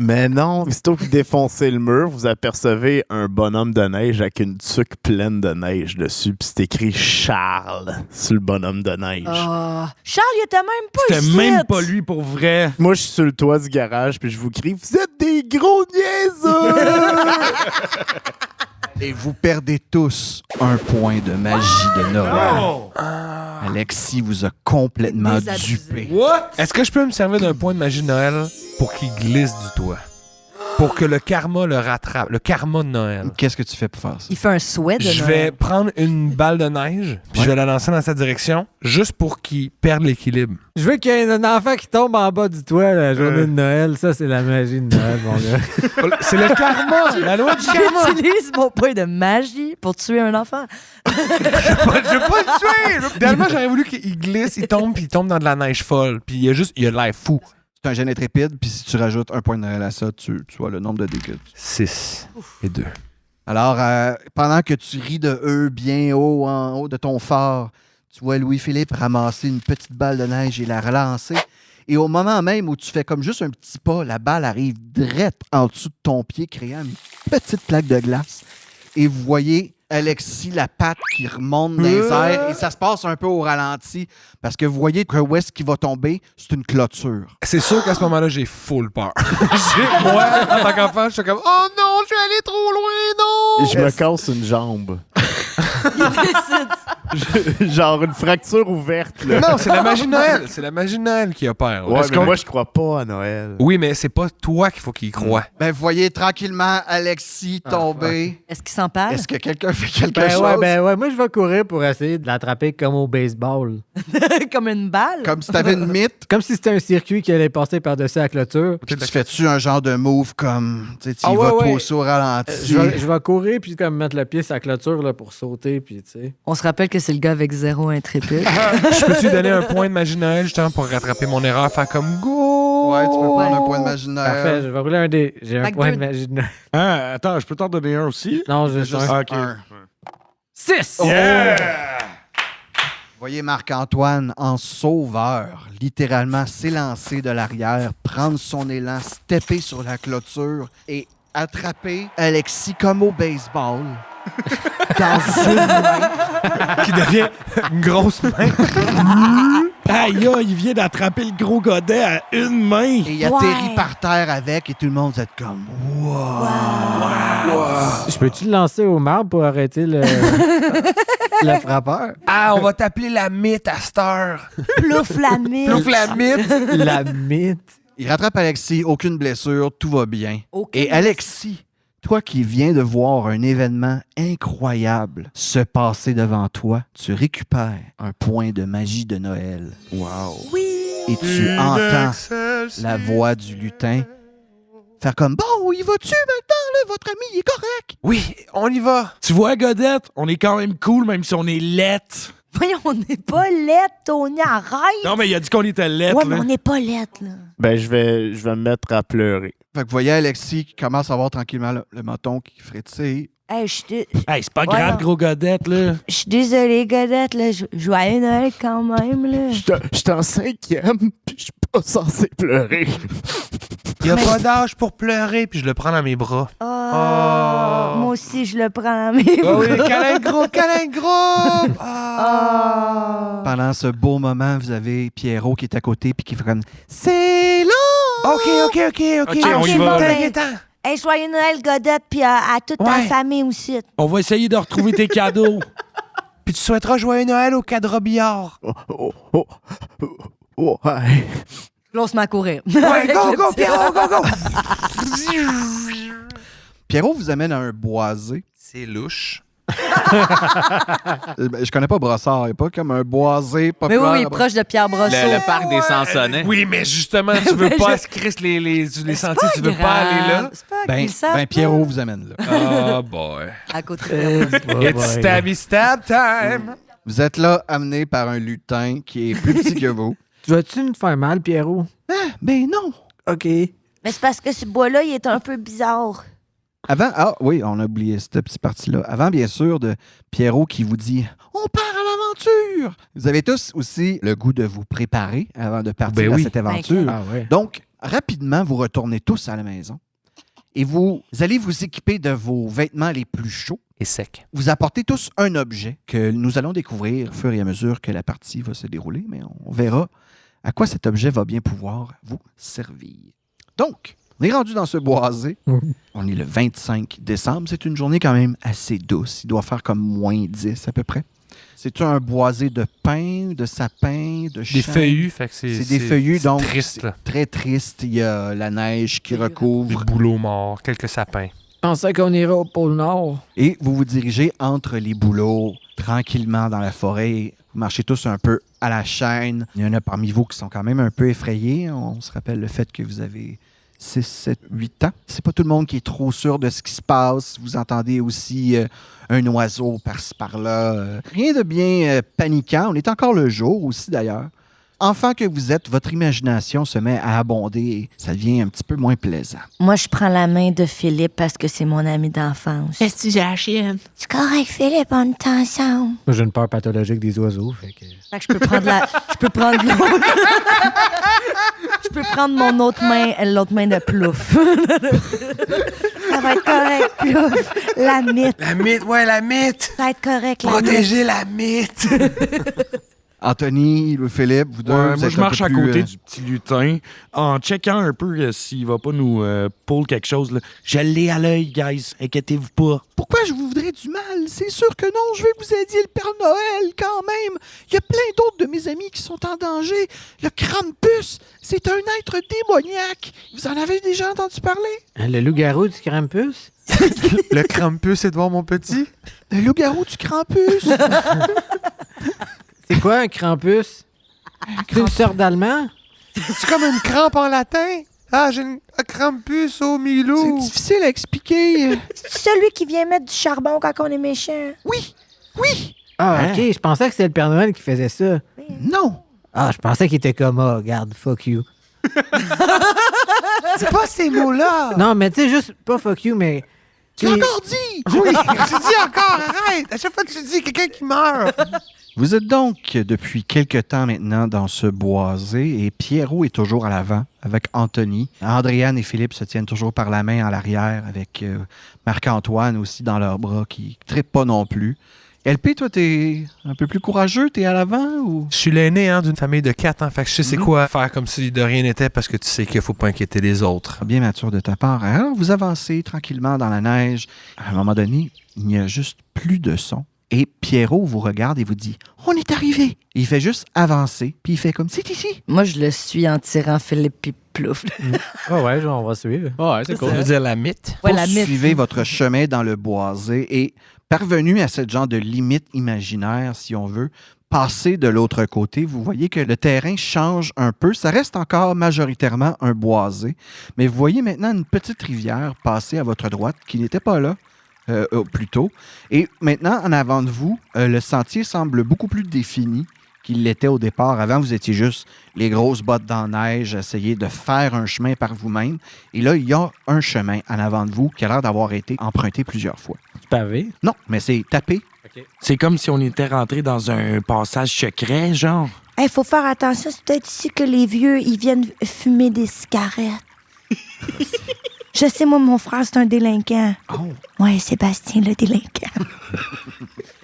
Mais non, aussitôt que vous défoncez le mur, vous apercevez un bonhomme de neige avec une tuque pleine de neige dessus, puis c'est écrit Charles sur le bonhomme de neige. Ah. Charles, il était même pas C'était ici. même pas lui pour vrai. Moi, je suis sur le toit du garage, puis je vous crie « Vous êtes des gros niaiseux! Et vous perdez tous un point de magie de Noël. Alexis vous a complètement Désabusé. dupé. What? Est-ce que je peux me servir d'un point de magie de Noël pour qu'il glisse du toit? Pour que le karma le rattrape. Le karma de Noël. Qu'est-ce que tu fais pour faire ça? Il fait un souhait de Je Noël. vais prendre une balle de neige, puis je vais la lancer dans sa direction, juste pour qu'il perde l'équilibre. Je veux qu'il y ait un enfant qui tombe en bas du toit la journée de Noël. Ça, c'est la magie de Noël, mon gars. C'est le karma! La loi du karma! J'utilise mon point de magie pour tuer un enfant. Je veux pas le tuer! Idéalement, j'aurais voulu qu'il glisse, il tombe, puis il tombe dans de la neige folle. Puis il a l'air fou. C'est un gène intrépide, puis si tu rajoutes un point de Noël à ça, tu vois le nombre de dégâts. 6 et 2. Alors, pendant que tu ris de eux bien haut, en haut de ton phare, tu vois Louis-Philippe ramasser une petite balle de neige et la relancer. Et au moment même où tu fais comme juste un petit pas, la balle arrive direct en dessous de ton pied, créant une petite plaque de glace. Et vous voyez Alexis, la patte qui remonte dans les airs, et ça se passe un peu au ralenti, parce que vous voyez que où est-ce qu'il va tomber, c'est une clôture. C'est sûr qu'à ce moment-là, j'ai full peur. Moi, en tant qu'enfant, je suis comme « Oh non, je suis allé trop loin, non! » Je me casse une jambe. Genre une fracture ouverte, là. Non, c'est la magie de Noël. C'est la magie de Noël qui opère. Ouais, Est-ce mais qu'on- moi, je crois pas à Noël. Oui, mais c'est pas toi qu'il faut qu'il y croie. Ben, vous voyez tranquillement Alexis tomber. Est-ce qu'il s'en parle? Est-ce que quelqu'un fait quelque Ben chose? ouais, moi, je vais courir pour essayer de l'attraper comme au baseball. Comme une balle? Comme si t'avais une mythe. Comme si c'était un circuit qui allait passer par-dessus la clôture. Puis tu fais-tu un genre de move comme, tu sais, tu y Ah vas ouais, trop ouais. au ralenti. Je vais courir puis comme mettre le pied sur la clôture là, pour sauter puis puis tu sais. On se rappelle que c'est le gars avec 0 intrépide. Je peux-tu donner un point de magie de Noël justement pour rattraper mon erreur, faire comme go? Ouais, tu peux prendre un point de Parfait, imaginaire. je vais rouler un dé. J'ai un Fait que point de deux- magie de Noël. Hein, attends, je peux t'en donner un aussi? Non, j'ai juste Juste un. Ok. un. 6! Voyez Marc-Antoine en sauveur, littéralement s'élancer de l'arrière, prendre son élan, stepper sur la clôture et attraper Alexis comme au baseball. Dans une main. Qui devient une grosse main. Aïe, aïe, il vient d'attraper le gros godet à une main. Et il atterrit par terre avec et tout le monde vous êtes comme wow. Je peux-tu le lancer au marbre pour arrêter le frappeur? Ah, on va t'appeler la mythe à cette heure. Plouf la mine. Plouf la mythe. La mythe. Il rattrape Alexis, aucune blessure, tout va bien. Aucune Et Alexis, toi qui viens de voir un événement incroyable se passer devant toi, tu récupères un point de magie de Noël. Wow. Oui. Et tu entends la voix du lutin faire comme « Bon, y vas-tu maintenant, là? Votre ami, il est correct. Oui, on y va. Tu vois, Godette, on est quand même cool, même si on est lettre. Voyons, on n'est pas lettre, Tony, arrête. Non, mais il a dit qu'on était lettre. Ouais, mais là. on n'est pas lettre, là. Ben, je vais me mettre à pleurer. » Fait que vous voyez Alexis qui commence à avoir tranquillement le menton qui frétille. Hey, je suis Hey, c'est pas grave, Ouais, gros Godette, là. désolée, Godette, là. Joyeux Noël quand même, là. J'étais en 5e, puis je suis pas censé pleurer. Il n'y a pas d'âge pour pleurer, puis je le prends dans mes bras. Oh, moi aussi, je le prends dans mes Oh oui, câlin de groupe, câlin de groupe! Oh. Pendant ce beau moment, vous avez Pierrot qui est à côté puis qui fait comme « C'est long! » OK, OK. OK, on y Ok, va. bon, là. ben, hey, joyeux Noël, Godette, puis à toute ta Ouais. famille aussi. On va essayer de retrouver tes cadeaux. Puis tu souhaiteras joyeux Noël au cadre billard. Ouais. Là, on se met à courir. Ouais, go, go, Pierrot, go, go! Pierrot vous amène à un boisé. C'est louche. Je connais pas Brossard, il n'est pas comme un boisé Mais populaire. oui, proche de Pierre Brosseau. Le parc des Sansonnets. Oui, mais justement, tu veux pas Chris, les sentiers, tu veux pas aller là? C'est pas Ben, qu'ils savent ben Pierrot vous amène là. Oh boy. pas. À côté de It's stabby stab time! Vous êtes là amené par un lutin qui est plus petit que vous. Tu vas-tu me faire mal, Pierrot? Ben non. OK. Mais c'est parce que ce bois-là, il est un peu bizarre. Avant, ah oui, on a oublié cette petite partie-là. Avant, bien sûr, de Pierrot qui vous dit « On part à l'aventure! » Vous avez tous aussi le goût de vous préparer avant de partir Ben à oui. cette aventure. Ah ouais. Donc, rapidement, vous retournez tous à la maison et vous allez vous équiper de vos vêtements les plus chauds. Et sec. Vous apportez tous un objet que nous allons découvrir au fur et à mesure que la partie va se dérouler, mais on verra à quoi cet objet va bien pouvoir vous servir. Donc, on est rendu dans ce boisé. On est le 25 décembre. C'est une journée quand même assez douce. Il doit faire comme moins 10 à peu près. C'est un boisé de pin, de sapin, de Des chêne. feuillus, fait que C'est des feuillus, donc triste, c'est là. très triste. Il y a la neige qui Des recouvre. bouleaux morts, quelques sapins. Je pensais qu'on irait au pôle Nord. Et vous vous dirigez entre les bouleaux, tranquillement dans la forêt. Vous marchez tous un peu à la chaîne. Il y en a parmi vous qui sont quand même un peu effrayés. On se rappelle le fait que vous avez 6, 7, 8 ans. C'est pas tout le monde qui est trop sûr de ce qui se passe. Vous entendez aussi un oiseau par-ci par-là. Rien de bien paniquant. On est encore le jour aussi d'ailleurs. Enfant que vous êtes, votre imagination se met à abonder et ça devient un petit peu moins plaisant. Moi, je prends la main de Philippe parce que c'est mon ami d'enfance. Est-ce que j'ai la chienne? C'est correct, Philippe, on est ensemble. Moi, j'ai une peur pathologique des oiseaux. Fait que... Fait que je peux prendre l'autre. Je peux prendre mon autre main, l'autre main de Plouf. Ça va être correct, Plouf. La mythe. La mythe, ouais, la mythe! Ça va être correct, la mythe. Protéger la mythe! Anthony, Louis-Philippe, vous deux, Ouais, vous moi, êtes je marche un à peu plus, côté du petit lutin en checkant un peu s'il va pas nous pull quelque chose. Là. Je l'ai à l'œil, guys. Inquiétez-vous pas. Pourquoi je vous voudrais du mal? C'est sûr que non, je vais vous aider le Père Noël quand même. Il y a plein d'autres de mes amis qui sont en danger. Le Krampus, c'est un être démoniaque. Vous en avez déjà entendu parler? Hein, le loup-garou du Krampus? Le Krampus est devant mon petit? Le loup-garou du Krampus. C'est quoi un Krampus? C'est une sorte d'allemand? C'est comme une crampe en latin? Ah, j'ai un Krampus au C'est milou! difficile à expliquer. C'est celui qui vient mettre du charbon quand on est méchant. Oui, Oui! Ah, Hein? OK, je pensais que c'était le Père Noël qui faisait ça. Non! Ah, je pensais qu'il était comme, ah, regarde, fuck you. C'est pas ces mots-là! Non, mais tu sais, juste, pas fuck you, mais... Tu l'as encore dit! Oui, tu dis encore, arrête! À chaque fois que tu dis quelqu'un qui meurt! Vous êtes donc depuis quelque temps maintenant dans ce boisé et Pierrot est toujours à l'avant avec Anthony. Andréane et Philippe se tiennent toujours par la main à l'arrière avec Marc-Antoine aussi dans leurs bras qui ne trippe pas non plus. LP, toi, t'es un peu plus courageux, t'es à l'avant ou... Je suis l'aîné d'une famille de 4 ans, fait que je sais c'est quoi faire comme si de rien n'était parce que tu sais qu'il faut pas inquiéter les autres. Bien mature de ta part. Alors, vous avancez tranquillement dans la neige. À un moment donné, il n'y a juste plus de son. Et Pierrot vous regarde et vous dit « On est arrivé! » Il fait juste avancer, puis il fait comme « C'est ici! Moi, je le suis en tirant Philippe puis Plouf. Ah ouais, genre, on va suivre. Ouais, c'est cool. Ça veut dire la mythe. Ouais, la mythe. Poursuivez votre chemin dans le boisé et parvenu à ce genre de limite imaginaire, si on veut, passez de l'autre côté, vous voyez que le terrain change un peu. Ça reste encore majoritairement un boisé, mais vous voyez maintenant une petite rivière passer à votre droite qui n'était pas là plus tôt. Et maintenant, en avant de vous, le sentier semble beaucoup plus défini qu'il l'était au départ. Avant, vous étiez juste les grosses bottes dans la neige, essayer de faire un chemin par vous-même. Et là, il y a un chemin en avant de vous qui a l'air d'avoir été emprunté plusieurs fois. Pavé. Non, mais c'est tapé. C'est comme si on était rentré dans un passage secret, genre. Il faut faire attention, c'est peut-être ici que les vieux, ils viennent fumer des cigarettes. Je sais, moi, mon frère, c'est un délinquant. Oh. Ouais, Sébastien, le délinquant.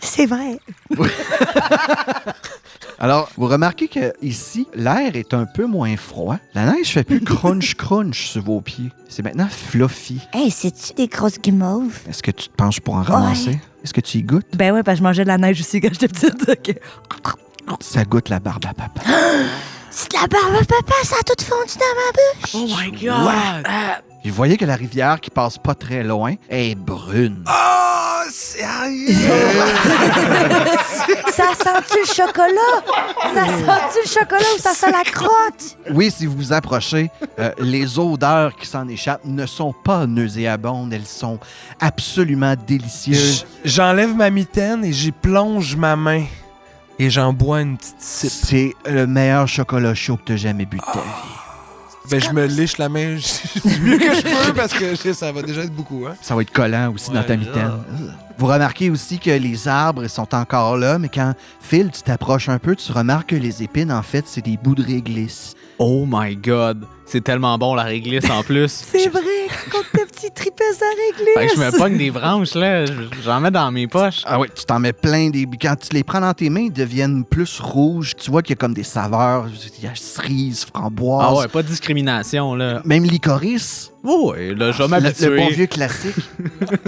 C'est vrai. Alors, vous remarquez qu'ici, l'air est un peu moins froid. La neige fait plus crunch-crunch sur vos pieds. C'est maintenant fluffy. Hey, c'est-tu des grosses guimauves? Est-ce que tu te penches pour en ramasser? Ouais. Est-ce que tu y goûtes? Ben ouais, parce que je mangeais de la neige aussi quand j'étais petite. ok. Ça goûte la barbe à papa. C'est de la barbe à papa, ça a tout fondu dans ma bouche. Oh my God! Et vous voyez que la rivière qui passe pas très loin est brune. Oh, sérieux? Ça sent-tu le chocolat? Ça sent-tu le chocolat ou ça sent la crotte? Oui, si vous vous approchez, les odeurs qui s'en échappent ne sont pas nauséabondes. Elles sont absolument délicieuses. J'enlève ma mitaine et j'y plonge ma main. Et j'en bois une petite sip. C'est le meilleur chocolat chaud que tu as jamais bu de ta vie. Ben, je me liche la main du mieux que je peux parce que ça va déjà être beaucoup, hein? Ça va être collant aussi dans ta mitaine. Vous remarquez aussi que les arbres sont encore là, mais quand, Phil, tu t'approches un peu, tu remarques que les épines, en fait, c'est des bouts de réglisse. Oh my God. C'est tellement bon, la réglisse, en plus. C'est vrai, quand t'es petit tripes à réglisse. Fait que je me pogne des branches, là. J'en mets dans mes poches. Ah oui, tu t'en mets plein. Quand tu les prends dans tes mains, ils deviennent plus rouges. Tu vois qu'il y a comme des saveurs. Il y a cerise, framboise. Ah ouais, pas de discrimination, là. Même licorice. Oh, ouais, là, je vais Le m'habituer. bon vieux classique.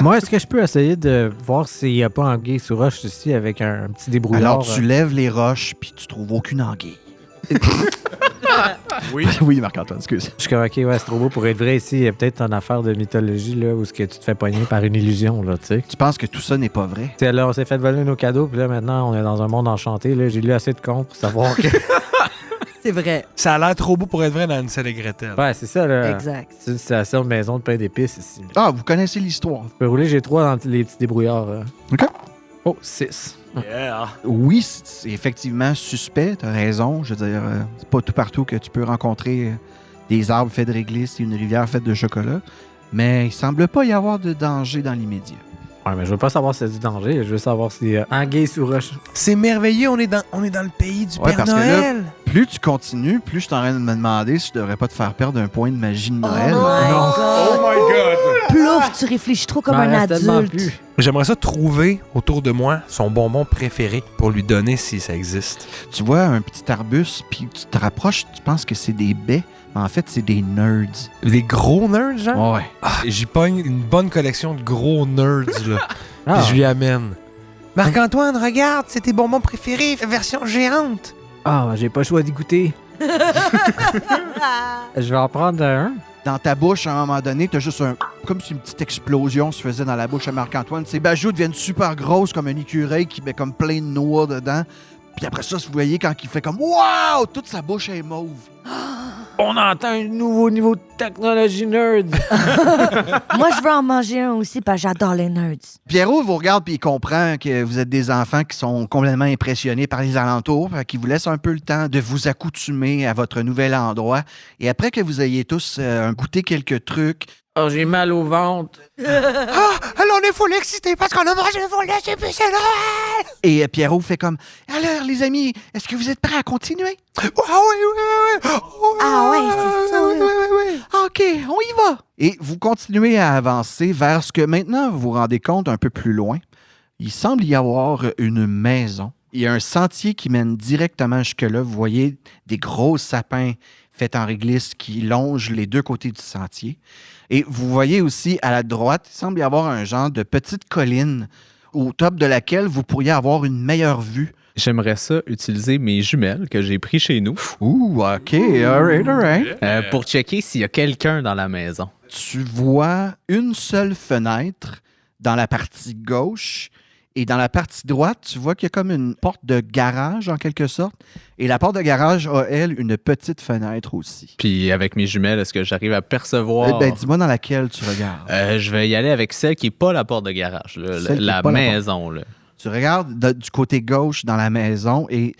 Moi, est-ce que je peux essayer de voir s'il n'y a pas anguille sous roche ici avec un petit débrouillard? Alors, tu lèves les roches, puis tu trouves aucune anguille. Oui. Oui, Marc-Antoine, excuse. Je suis comme, OK, ouais, c'est trop beau pour être vrai ici. Il y a peut-être une affaire de mythologie, là, où ce que tu te fais pogner par une illusion, là, tu sais. Tu penses que tout ça n'est pas vrai? Tu sais, là, on s'est fait voler nos cadeaux, puis là, maintenant, on est dans un monde enchanté, là. J'ai lu assez de contes pour savoir que... C'est vrai. Ça a l'air trop beau pour être vrai dans une selle et Gretel. Ouais, c'est ça, là. Exact. C'est la seule maison de pain d'épices ici. là. Ah, vous connaissez l'histoire. Je peux rouler, j'ai 3 dans les petits débrouillards. OK. Oh, 6. Yeah. Oui, c'est effectivement suspect, t'as raison. Je veux dire, c'est pas tout partout que tu peux rencontrer des arbres faits de réglisse et une rivière faite de chocolat. Mais il semble pas y avoir de danger dans l'immédiat. Ouais, mais je veux pas savoir si c'est du danger. Je veux savoir si anguille sous roche. C'est merveilleux, on est dans le pays du Ouais, Père parce que là, Noël. plus tu continues, plus je suis en train de me demander si je devrais pas te faire perdre un point de magie de Noël. Oh my God! Plouf, tu réfléchis trop comme un adulte. J'aimerais ça trouver autour de moi son bonbon préféré pour lui donner si ça existe. Tu vois un petit arbuste, puis tu te rapproches, tu penses que c'est des baies, mais en fait, c'est des nerds. Des gros nerds, genre? Ouais. Ah, j'y pogne une bonne collection de gros nerds, là. Ah. Puis je lui amène. Marc-Antoine, regarde, c'est tes bonbons préférés, version géante. Ah, j'ai pas le choix d'y goûter. Je vais en prendre un. Dans ta bouche, à un moment donné, t'as juste comme si une petite explosion se faisait dans la bouche à Marc-Antoine. Ses bajoux deviennent super grosses comme un écureuil qui met comme plein de noix dedans. Puis après ça, vous voyez quand il fait comme « Wow! » Toute sa bouche est mauve. On entend un nouveau niveau de technologie nerd. Moi, je veux en manger un aussi parce que j'adore les nerds. Pierrot vous regarde puis il comprend que vous êtes des enfants qui sont complètement impressionnés par les alentours, fait qu'il vous laisse un peu le temps de vous accoutumer à votre nouvel endroit. Et après que vous ayez tous goûté quelques trucs, Oh, j'ai mal au ventre. Alors, on est full excités parce qu'on a mangé le volet, c'est plus c'est Noël! et Pierrot fait comme « Alors, les amis, est-ce que vous êtes prêts à continuer? » Ah oui. Ah ouais, c'est ça, là. Oui. OK, on y va. Et vous continuez à avancer vers ce que maintenant vous vous rendez compte un peu plus loin. Il semble y avoir une maison. Il y a un sentier qui mène directement jusque-là. Vous voyez des gros sapins faits en réglisse qui longent les deux côtés du sentier. Et vous voyez aussi à la droite, il semble y avoir un genre de petite colline au top de laquelle vous pourriez avoir une meilleure vue. J'aimerais ça utiliser mes jumelles que j'ai pris chez nous Ouh, OK, all right. pour checker s'il y a quelqu'un dans la maison. Tu vois une seule fenêtre dans la partie gauche et dans la partie droite, tu vois qu'il y a comme une porte de garage en quelque sorte. Et la porte de garage a, elle, une petite fenêtre aussi. Puis avec mes jumelles, est-ce que j'arrive à percevoir... Dis-moi dans laquelle tu regardes. Je vais y aller avec celle qui n'est pas la porte de garage, là, Celle qui est la pas la maison. Là. Tu regardes du côté gauche dans la maison et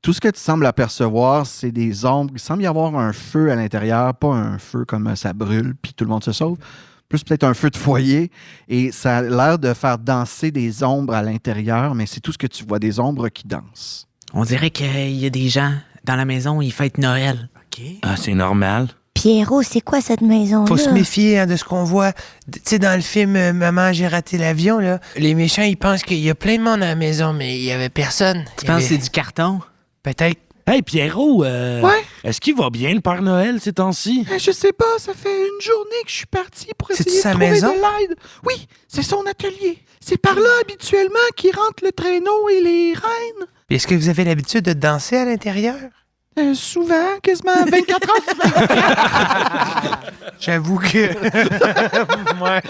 tout ce que tu sembles apercevoir, c'est des ombres. Il semble y avoir un feu à l'intérieur, pas un feu comme ça brûle puis tout le monde se sauve. Plus peut-être un feu de foyer, et ça a l'air de faire danser des ombres à l'intérieur, mais c'est tout ce que tu vois, des ombres qui dansent. On dirait qu'il y a des gens dans la maison, ils fêtent Noël. OK. Ah, c'est normal. Pierrot, c'est quoi cette maison-là? Faut se méfier de ce qu'on voit. Tu sais, dans le film Maman, j'ai raté l'avion, là, les méchants, ils pensent qu'il y a plein de monde à la maison, mais il y avait personne. Tu penses que c'est du carton? Peut-être. Hey, Pierrot, Ouais? est-ce qu'il va bien, le Père Noël, ces temps-ci? Je sais pas, ça fait une journée que je suis parti pour C'est-tu essayer de sa trouver maison? de l'aide. Oui, c'est son atelier. C'est par là, habituellement, qu'il rentre le traîneau et les reines. Est-ce que vous avez l'habitude de danser à l'intérieur? Souvent, quasiment 24 heures sur 24. J'avoue que... Ouais.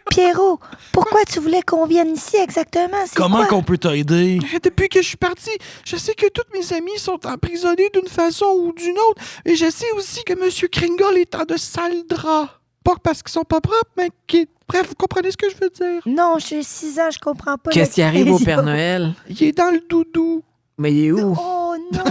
Pierrot, pourquoi tu voulais qu'on vienne ici exactement? C'est Comment quoi? qu'on peut t'aider? Depuis que je suis parti, je sais que tous mes amis sont emprisonnés d'une façon ou d'une autre. Et je sais aussi que M. Kringle est en de sales draps. Pas parce qu'ils sont pas propres, mais qui... Bref, vous comprenez ce que je veux dire? Non, j'ai 6 ans, je comprends pas. Qu'est-ce qui arrive au l'expression. Père Noël? Il est dans le doudou. Mais il est où? Oh non!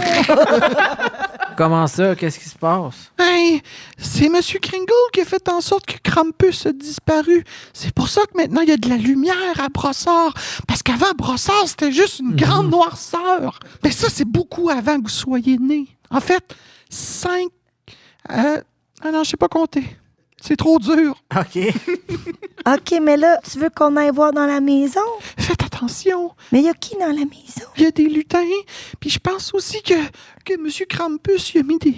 Comment ça? Qu'est-ce qui se passe? Hey, c'est M. Kringle qui a fait en sorte que Krampus a disparu. C'est pour ça que maintenant, il y a de la lumière à Brossard. Parce qu'avant, Brossard, c'était juste une grande noirceur. Mais ça, c'est beaucoup avant que vous soyez né. En fait, 5... Ah non, je sais pas compter. C'est trop dur. OK. OK, mais là, tu veux qu'on aille voir dans la maison? Faites attention. Mais il y a qui dans la maison? Il y a des lutins. Puis je pense aussi que M. Krampus, il a mis des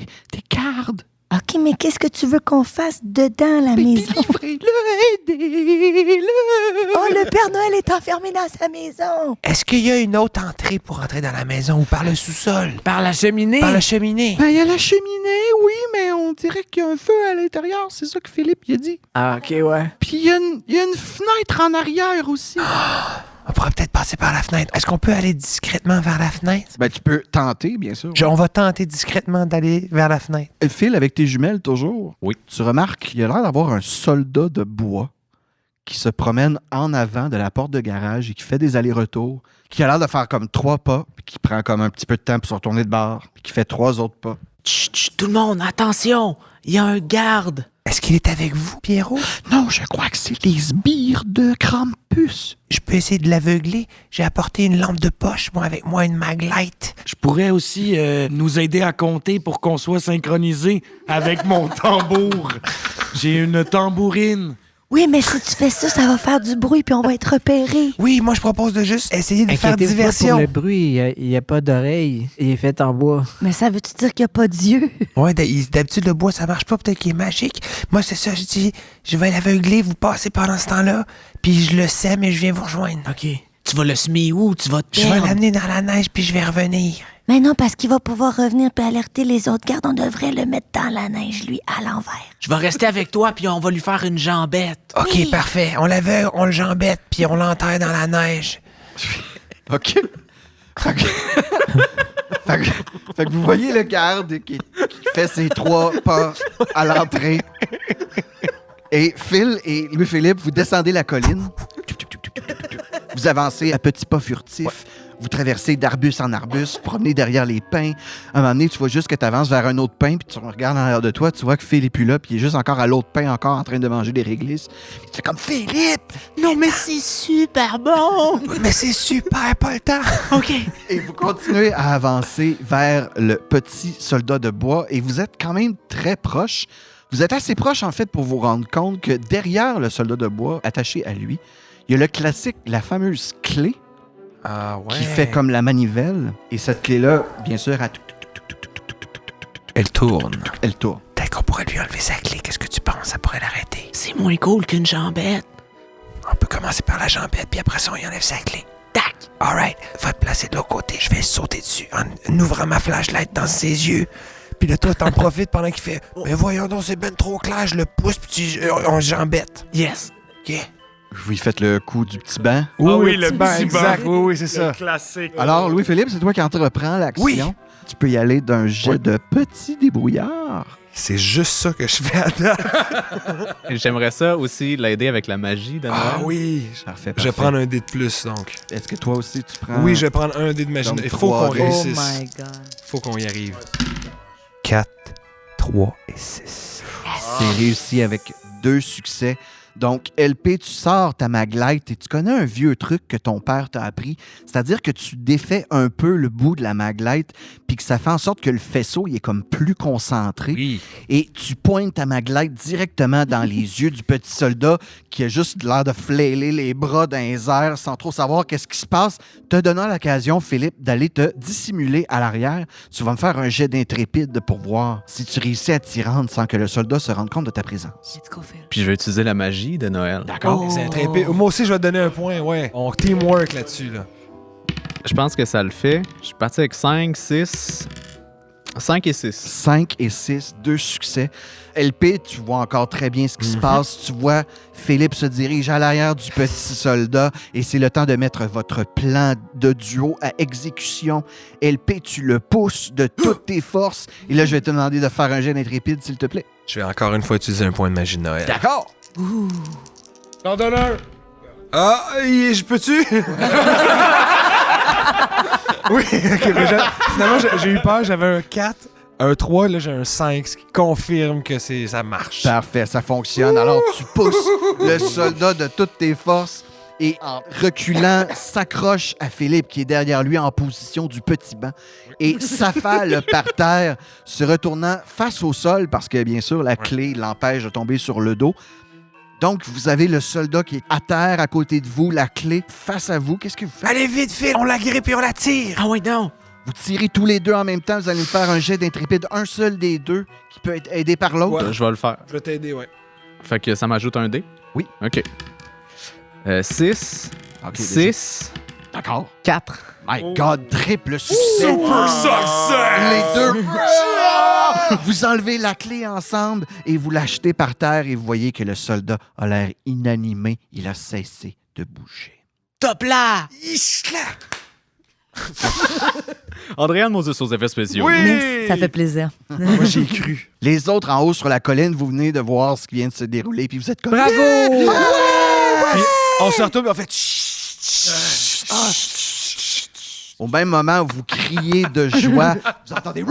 gardes. OK, mais qu'est-ce que tu veux qu'on fasse dedans la Mais maison? délivrez-le, aidez-le. Oh, le Père Noël est enfermé dans sa maison. Est-ce qu'il y a une autre entrée pour entrer dans la maison ou par le sous-sol? Par la cheminée? Par la cheminée? Ben, il y a la cheminée, oui, mais on dirait qu'il y a un feu à l'intérieur. C'est ça que Philippe il a dit. Ah, OK, ouais. Puis il y a une fenêtre en arrière aussi. On pourrait peut-être passer par la fenêtre. Est-ce qu'on peut aller discrètement vers la fenêtre? Ben, tu peux tenter, bien sûr. On va tenter discrètement d'aller vers la fenêtre. Phil, avec tes jumelles toujours, Oui. tu remarques qu'il y a l'air d'avoir un soldat de bois qui se promène en avant de la porte de garage et qui fait des allers-retours, qui a l'air de faire comme 3 pas, puis qui prend comme un petit peu de temps pour se retourner de bord, puis qui fait 3 autres pas. Chut, chut, tout le monde, attention! Il y a un garde! Est-ce qu'il est avec vous, Pierrot? Non, je crois que c'est les sbires de Krampus. Je peux essayer de l'aveugler. J'ai apporté une lampe de poche, moi, avec moi, une maglite. Je pourrais aussi nous aider à compter pour qu'on soit synchronisés avec mon tambour. J'ai une tambourine. Oui, mais si tu fais ça, ça va faire du bruit puis on va être repérés. Oui, moi, je propose de juste essayer de faire Inquiétez-vous pas diversion. pour le bruit, il n'y a pas d'oreille. Il est fait en bois. Mais ça veut-tu dire qu'il n'y a pas d'yeux? Ouais, d'habitude, le bois, ça marche pas. Peut-être qu'il est magique. Moi, c'est ça, je dis, je vais l'aveugler, vous passez pendant ce temps-là, puis je le sais, mais je viens vous rejoindre. OK. Tu vas le semer où? Tu vas te Je vais perdre? l'amener dans la neige, puis je vais revenir. Mais non, parce qu'il va pouvoir revenir puis alerter les autres gardes. On devrait le mettre dans la neige, lui, à l'envers. Je vais rester avec toi, puis on va lui faire une jambette. OK, Oui. parfait. On l'aveugle, on le jambette, puis on l'enterre dans la neige. OK. Fait que vous voyez le garde qui fait ses 3 pas à l'entrée. Et Phil et Louis-Philippe, vous descendez la colline. Vous avancez à petits pas furtifs. Vous traversez d'arbuste en arbuste, vous promenez derrière les pins. À un moment donné, tu vois juste que tu avances vers un autre pin, puis tu regardes en arrière de toi, tu vois que Phil est plus là, puis il est juste encore à l'autre pin, encore en train de manger des réglisses. Puis tu fais comme Philippe! Non, mais c'est super bon! Mais c'est super, pas le temps. OK. Et vous continuez à avancer vers le petit soldat de bois, et vous êtes quand même très proche. Vous êtes assez proche, en fait, pour vous rendre compte que derrière le soldat de bois, attaché à lui, il y a le classique, la fameuse clé, Ah ouais. qui fait comme la manivelle. Et cette clé-là, bien sûr, Elle tourne. elle tourne. Peut-être qu'on pourrait lui enlever sa clé. Qu'est-ce que tu penses? Ça pourrait l'arrêter. C'est moins cool qu'une jambette. On peut commencer par la jambette, puis après ça, on y enlève sa clé. Tac! Alright, va te placer de l'autre côté. Je vais sauter dessus en ouvrant ma flashlight dans ses yeux. Puis là, toi, t'en profites pendant qu'il fait « Mais voyons donc, c'est ben trop clair. Je le pousse, puis on jambette. » Yes. OK? Vous lui faites le coup du petit banc. Oui, le banc, exact. Oui, oui, c'est ça. Classique. Alors, Louis-Philippe, c'est toi qui entreprends l'action. Oui. Tu peux y aller d'un jet de petit débrouillard. C'est juste ça que je fais à date. J'aimerais ça aussi l'aider avec la magie de Noël. Ah oui. Parfait, Je vais prendre un dé de plus, donc. Est-ce que toi aussi, tu prends... Oui, je vais prendre un dé de magie. Donc, Il faut 3 qu'on dés. Oh réussisse. my God. Faut qu'on y arrive. 4, 3 et 6. C'est réussi avec 2 succès. Donc, LP, tu sors ta maglite et tu connais un vieux truc que ton père t'a appris. C'est-à-dire que tu défais un peu le bout de la maglite puis que ça fait en sorte que le faisceau il est comme plus concentré. Oui. Et tu pointes ta maglite directement dans les yeux du petit soldat qui a juste l'air de flailer les bras dans les airs sans trop savoir qu'est-ce qui se passe, te donnant l'occasion, Philippe, d'aller te dissimuler à l'arrière. Tu vas me faire un jet d'intrépide pour voir si tu réussis à t'y rendre sans que le soldat se rende compte de ta présence. Let's go, Phil. Puis je vais utiliser la magie de Noël. D'accord? C'est très épais. Moi aussi, je vais te donner un point, ouais. On teamwork là-dessus, là. Je pense que ça le fait. Je suis parti avec 5, 6... 5 et 6. 5 et 6, 2 succès. LP, tu vois encore très bien ce qui se passe. Tu vois Philippe se dirige à l'arrière du petit soldat et c'est le temps de mettre votre plan de duo à exécution. LP, tu le pousses de toutes tes forces. Et là, je vais te demander de faire un jet d'intrépide, s'il te plaît. Je vais encore une fois utiliser un point de magie de Noël. D'accord! J'en donne un. Ah, je peux-tu? Oui, ok, mais finalement, j'ai eu peur, j'avais un 4, un 3, là j'ai un 5, ce qui confirme que ça marche. Parfait, ça fonctionne. Alors, tu pousses le soldat de toutes tes forces et en reculant, s'accroche à Philippe qui est derrière lui en position du petit banc et s'affale par terre, se retournant face au sol parce que, bien sûr, la clé l'empêche de tomber sur le dos. Donc, vous avez le soldat qui est à terre à côté de vous, la clé face à vous. Qu'est-ce que vous faites? Allez vite, Phil, on la grippe et on la tire. Ah oui, non. Vous tirez tous les deux en même temps. Vous allez me faire un jet d'intrépide. Un seul des deux qui peut être aidé par l'autre. Ouais. Je vais le faire. Je vais t'aider, ouais. Fait que ça m'ajoute un dé? Oui. OK. 6, OK, 6, d'accord. 4. My God, triple succès. Super success! Les deux. Vous enlevez la clé ensemble et vous l'achetez par terre et vous voyez que le soldat a l'air inanimé. Il a cessé de bouger. Top là! Andréane Moses aux effets spéciaux. Merci, ça fait plaisir. Moi, j'ai cru. Les autres en haut sur la colline, vous venez de voir ce qui vient de se dérouler puis vous êtes comme... Bravo! Puis, on se retourne et on fait Au même moment où vous criez de joie, vous entendez...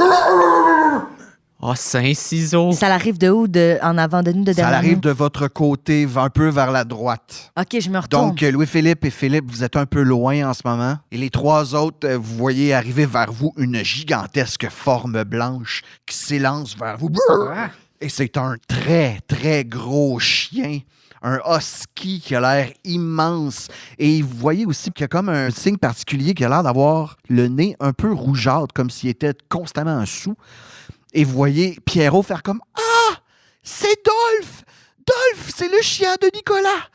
Oh, Saint-Ciseau. Ça l'arrive de où? En avant de nous, de Ça derrière arrive nous? de votre côté, un peu vers la droite. OK, je me retourne. Donc, Louis-Philippe et Philippe, vous êtes un peu loin en ce moment. Et les trois autres, vous voyez arriver vers vous une gigantesque forme blanche qui s'élance vers vous. Et c'est un très, très gros chien. Un husky qui a l'air immense. Et vous voyez aussi qu'il y a comme un signe particulier qui a l'air d'avoir le nez un peu rougeâtre, comme s'il était constamment en sous. Et vous voyez Pierrot faire comme « Ah! C'est Dolph! Dolph, c'est le chien de Nicolas! »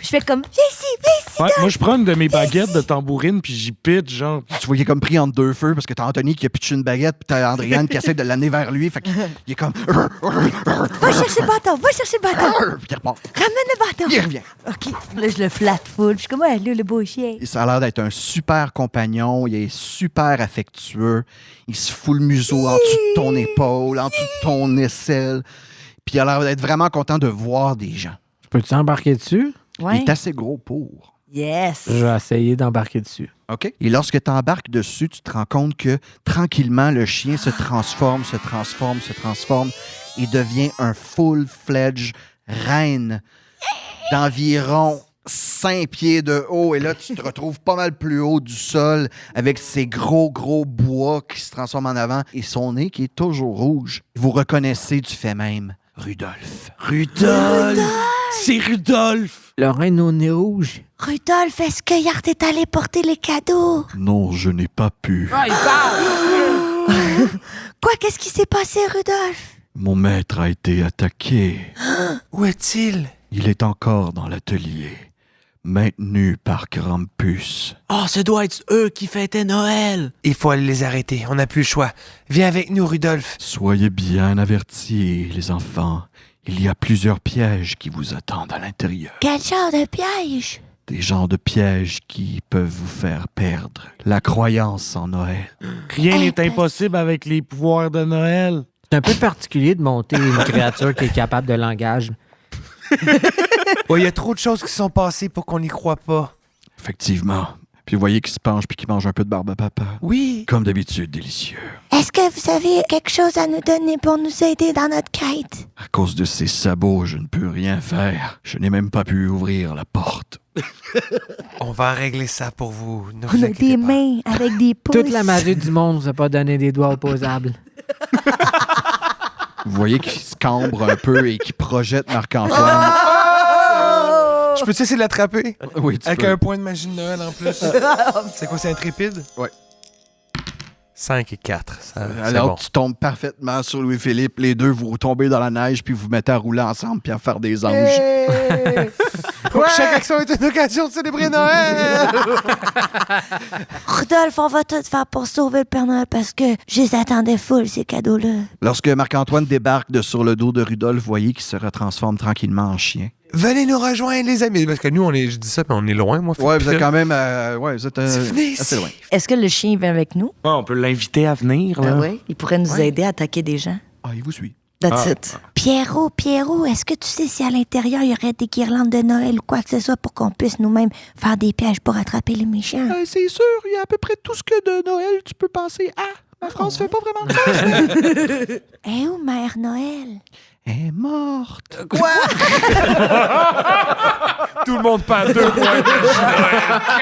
Puis je fais comme, viens ici. Ouais, moi, je prends une de mes baguettes de tambourine puis j'y pitch, genre. Tu vois, il est comme pris entre deux feux parce que t'as Anthony qui a pitché une baguette puis t'as Andréane qui essaie de l'amener vers lui. Fait qu'il est comme... Va chercher le bâton, Puis il repart. Ramène le bâton. Il revient. OK. Là, je le flatte full. Je suis comme, ouais, là, le beau chien. Et ça a l'air d'être un super compagnon. Il est super affectueux. Il se fout le museau en dessous de ton épaule, en dessous de ton aisselle. Puis il a l'air d'être vraiment content de voir des gens. Peux-tu embarquer dessus? Il Ouais. est assez gros pour. Yes. Je vais essayer d'embarquer dessus. OK? Et lorsque tu embarques dessus, tu te rends compte que tranquillement, le chien se transforme et devient un full-fledged reine d'environ 5 pieds de haut. Et là, tu te retrouves pas mal plus haut du sol avec ses gros bois qui se transforment en avant et son nez qui est toujours rouge. Vous reconnaissez du fait même Rudolph. Rudolph! C'est Rudolph! Le reine au nez rouge. Rudolph, est-ce que Yard est allé porter les cadeaux? Non, je n'ai pas pu. Quoi, qu'est-ce qui s'est passé, Rudolph? Mon maître a été attaqué. Où est-il? Il est encore dans l'atelier, maintenu par Krampus. Oh, ce doit être eux qui fêtaient Noël. Il faut aller les arrêter. On n'a plus le choix. Viens avec nous, Rudolph. Soyez bien avertis, les enfants. Il y a plusieurs pièges qui vous attendent à l'intérieur. Quel genre de piège? Des genres de pièges qui peuvent vous faire perdre la croyance en Noël. Rien n'est impossible avec les pouvoirs de Noël. C'est un peu particulier de monter une créature qui est capable de langage. Il y a trop de choses qui sont passées pour qu'on n'y croie pas. Effectivement. Puis vous voyez qu'il se penche puis qu'il mange un peu de barbe à papa. Oui. Comme d'habitude, délicieux. Est-ce que vous avez quelque chose à nous donner pour nous aider dans notre quête? À cause de ces sabots, je ne peux rien faire. Je n'ai même pas pu ouvrir la porte. On va régler ça pour vous. Ne vous On a inquiétez des pas. mains avec des pouces. Toute la magie du monde vous a pas donné des doigts opposables. Vous voyez qu'il se cambre un peu et qu'il projette Marc-Antoine. Je peux-tu essayer de l'attraper? Oui, tu Avec peux. un point de magie de Noël en plus. C'est quoi, c'est intrépide? Ouais. 5 et 4. C'est Alors, bon. tu tombes parfaitement sur Louis-Philippe. Les deux, vous tombez dans la neige, puis vous mettez à rouler ensemble, puis à faire des anges. Chaque action est une occasion de célébrer Noël! Rudolph, on va tout faire pour sauver le Père Noël parce que je les attendais full, ces cadeaux-là. Lorsque Marc-Antoine débarque de sur le dos de Rudolph, vous voyez qu'il se retransforme tranquillement en chien. Venez nous rejoindre, les amis. Parce que nous, je dis ça, mais on est loin, moi. Ouais, vous Phil. êtes quand même... vous êtes Venez assez ici. loin. Est-ce que le chien vient avec nous? Ouais, on peut l'inviter à venir, là. Ah ouais? Il pourrait nous aider à attaquer des gens. Ah, il vous suit. That's it. Pierrot, est-ce que tu sais si à l'intérieur, il y aurait des guirlandes de Noël ou quoi que ce soit pour qu'on puisse nous-mêmes faire des pièges pour attraper les méchants? C'est sûr, il y a à peu près tout ce que de Noël tu peux penser à. Ma France fait pas vraiment de sens. Eh où, Mère Noël? Elle est morte. Tout le monde perd 2 points de Noël.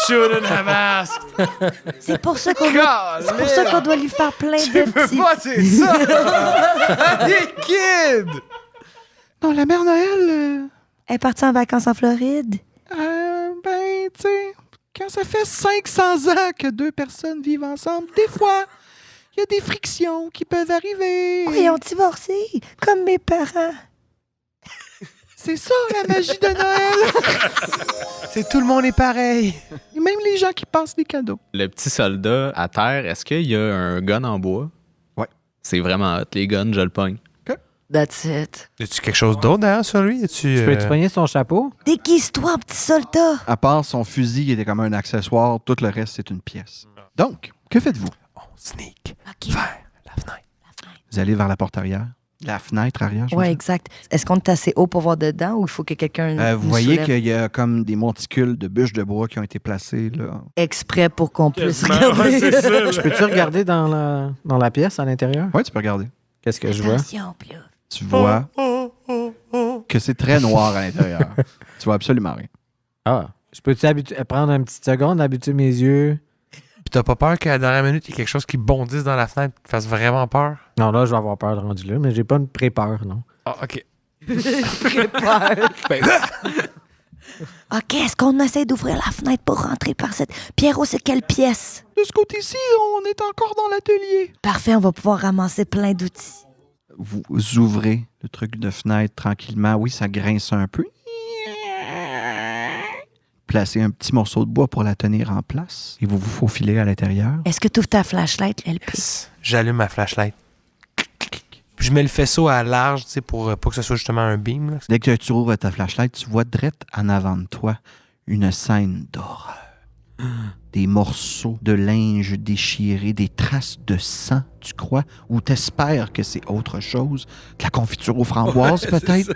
Shouldn't have asked. C'est pour ça qu'on doit lui faire plein de petits... c'est ça! Des kids! Non, la mère Noël, Elle est partie en vacances en Floride. ben, tu sais, quand ça fait 500 ans que 2 personnes vivent ensemble, des fois, il y a des frictions qui peuvent arriver. Oui, ils ont divorcé, comme mes parents. C'est ça, la magie de Noël. C'est tout le monde est pareil. Et même les gens qui passent des cadeaux. Le petit soldat à terre, est-ce qu'il y a un gun en bois? Ouais. C'est vraiment hot, les guns, je le pogne. That's it. As-tu quelque chose d'autre derrière sur lui? Tu peux-tu pogner son chapeau? Déguise-toi, petit soldat. À part son fusil qui était comme un accessoire, tout le reste, c'est une pièce. Donc, que faites-vous? On sneak OK. vers la fenêtre. Vous allez vers la porte arrière? La fenêtre arrière, je veux Ouais, dire. exact. Est-ce qu'on est assez haut pour voir dedans ou il faut que quelqu'un Vous nous voyez soulève qu'il y a comme des monticules de bûches de bois qui ont été placées là. exprès pour qu'on puisse Quasiment, regarder? ouais, c'est ça, là. Je peux-tu regarder dans la pièce à l'intérieur? Oui, tu peux regarder. Qu'est-ce que je vois? Attention, Plouf. Tu vois que c'est très noir à l'intérieur. Tu vois absolument rien. Ah, je peux-tu prendre une petite seconde, habituer mes yeux? Puis t'as pas peur qu'à la dernière minute, il y ait quelque chose qui bondisse dans la fenêtre et te fasse vraiment peur? Non, là, je vais avoir peur de rendu là, mais j'ai pas une pré-peur, non. Ah, OK. OK, est-ce qu'on essaie d'ouvrir la fenêtre pour rentrer par cette... Pierrot, c'est quelle pièce? De ce côté-ci, on est encore dans l'atelier. Parfait, on va pouvoir ramasser plein d'outils. Vous ouvrez le truc de fenêtre tranquillement. Oui, ça grince un peu. placez un petit morceau de bois pour la tenir en place et vous vous faufilez à l'intérieur. Est-ce que tu ouvres ta flashlight, LP? Yes. J'allume ma flashlight. Puis je mets le faisceau à large, tu sais, pour pas que ce soit justement un beam. Là. Dès que tu ouvres ta flashlight, tu vois direct en avant de toi une scène d'horreur. Des morceaux de linge déchirés, des traces de sang, tu crois, ou t'espères que c'est autre chose, que la confiture aux framboises peut-être.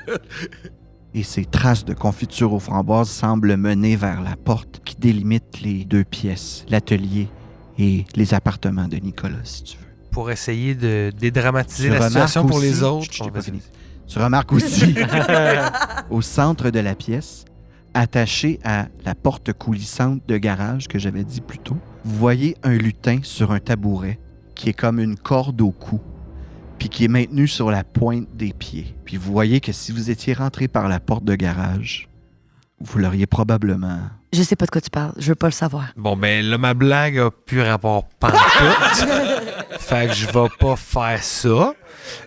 Et ces traces de confiture aux framboises semblent mener vers la porte qui délimite les 2 pièces, l'atelier et les appartements de Nicolas, si tu veux. Pour essayer de dédramatiser Tu la situation remarques pour les aussi- autres. Chut, j'ai pas fini. Tu remarques aussi, au centre de la pièce, attaché à la porte coulissante de garage que j'avais dit plus tôt, vous voyez un lutin sur un tabouret qui est comme une corde au cou, puis qui est maintenu sur la pointe des pieds. Puis vous voyez que si vous étiez rentré par la porte de garage, vous l'auriez probablement... Je sais pas de quoi tu parles. Je veux pas le savoir. Bon, ben là, ma blague a plus rapport pantoute. Fait que je vais pas faire ça.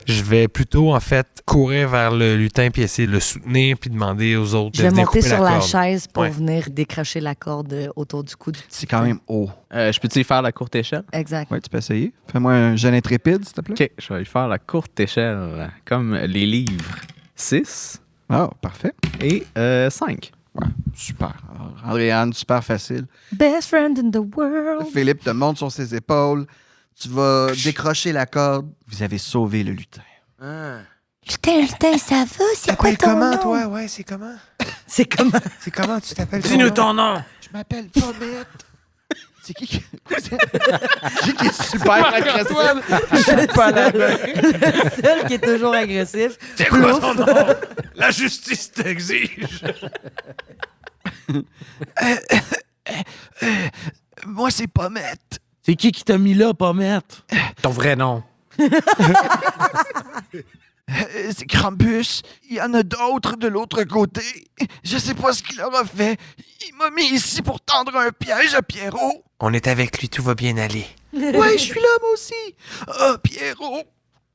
Je vais plutôt, en fait, courir vers le lutin puis essayer de le soutenir puis demander aux autres Je de vais venir monter couper sur la la corde. chaise pour Ouais. venir décrocher la corde autour du cou. C'est quand même haut. Je peux-tu y faire la courte échelle? Exact. Oui, tu peux essayer. Fais-moi un jeune intrépide, s'il te plaît. OK, je vais y faire la courte échelle, comme les livres. 6 Ah, parfait. et 5. Super. Alors, Andréane, super facile. Best friend in the world. Philippe te monte sur ses épaules. Tu vas décrocher la corde. Vous avez sauvé le lutin. Lutin, ça va? C'est quoi ton comment, nom? toi? Ouais, c'est comment? C'est comme... C'est comment tu t'appelles? Dis-nous ton nom. Je m'appelle Pommette. C'est qui? Quoi c'est? Qui est super agressif? le seul qui est toujours agressif. C'est quoi ton nom? La justice t'exige. Moi, c'est Pommette. C'est qui t'a mis là, Pommette? Ton vrai nom. C'est Krampus. Il y en a d'autres de l'autre côté. Je sais pas ce qu'il leur a fait. Il m'a mis ici pour tendre un piège à Pierrot. On est avec lui, tout va bien aller. Ouais, je suis là, moi aussi. Ah, Pierrot.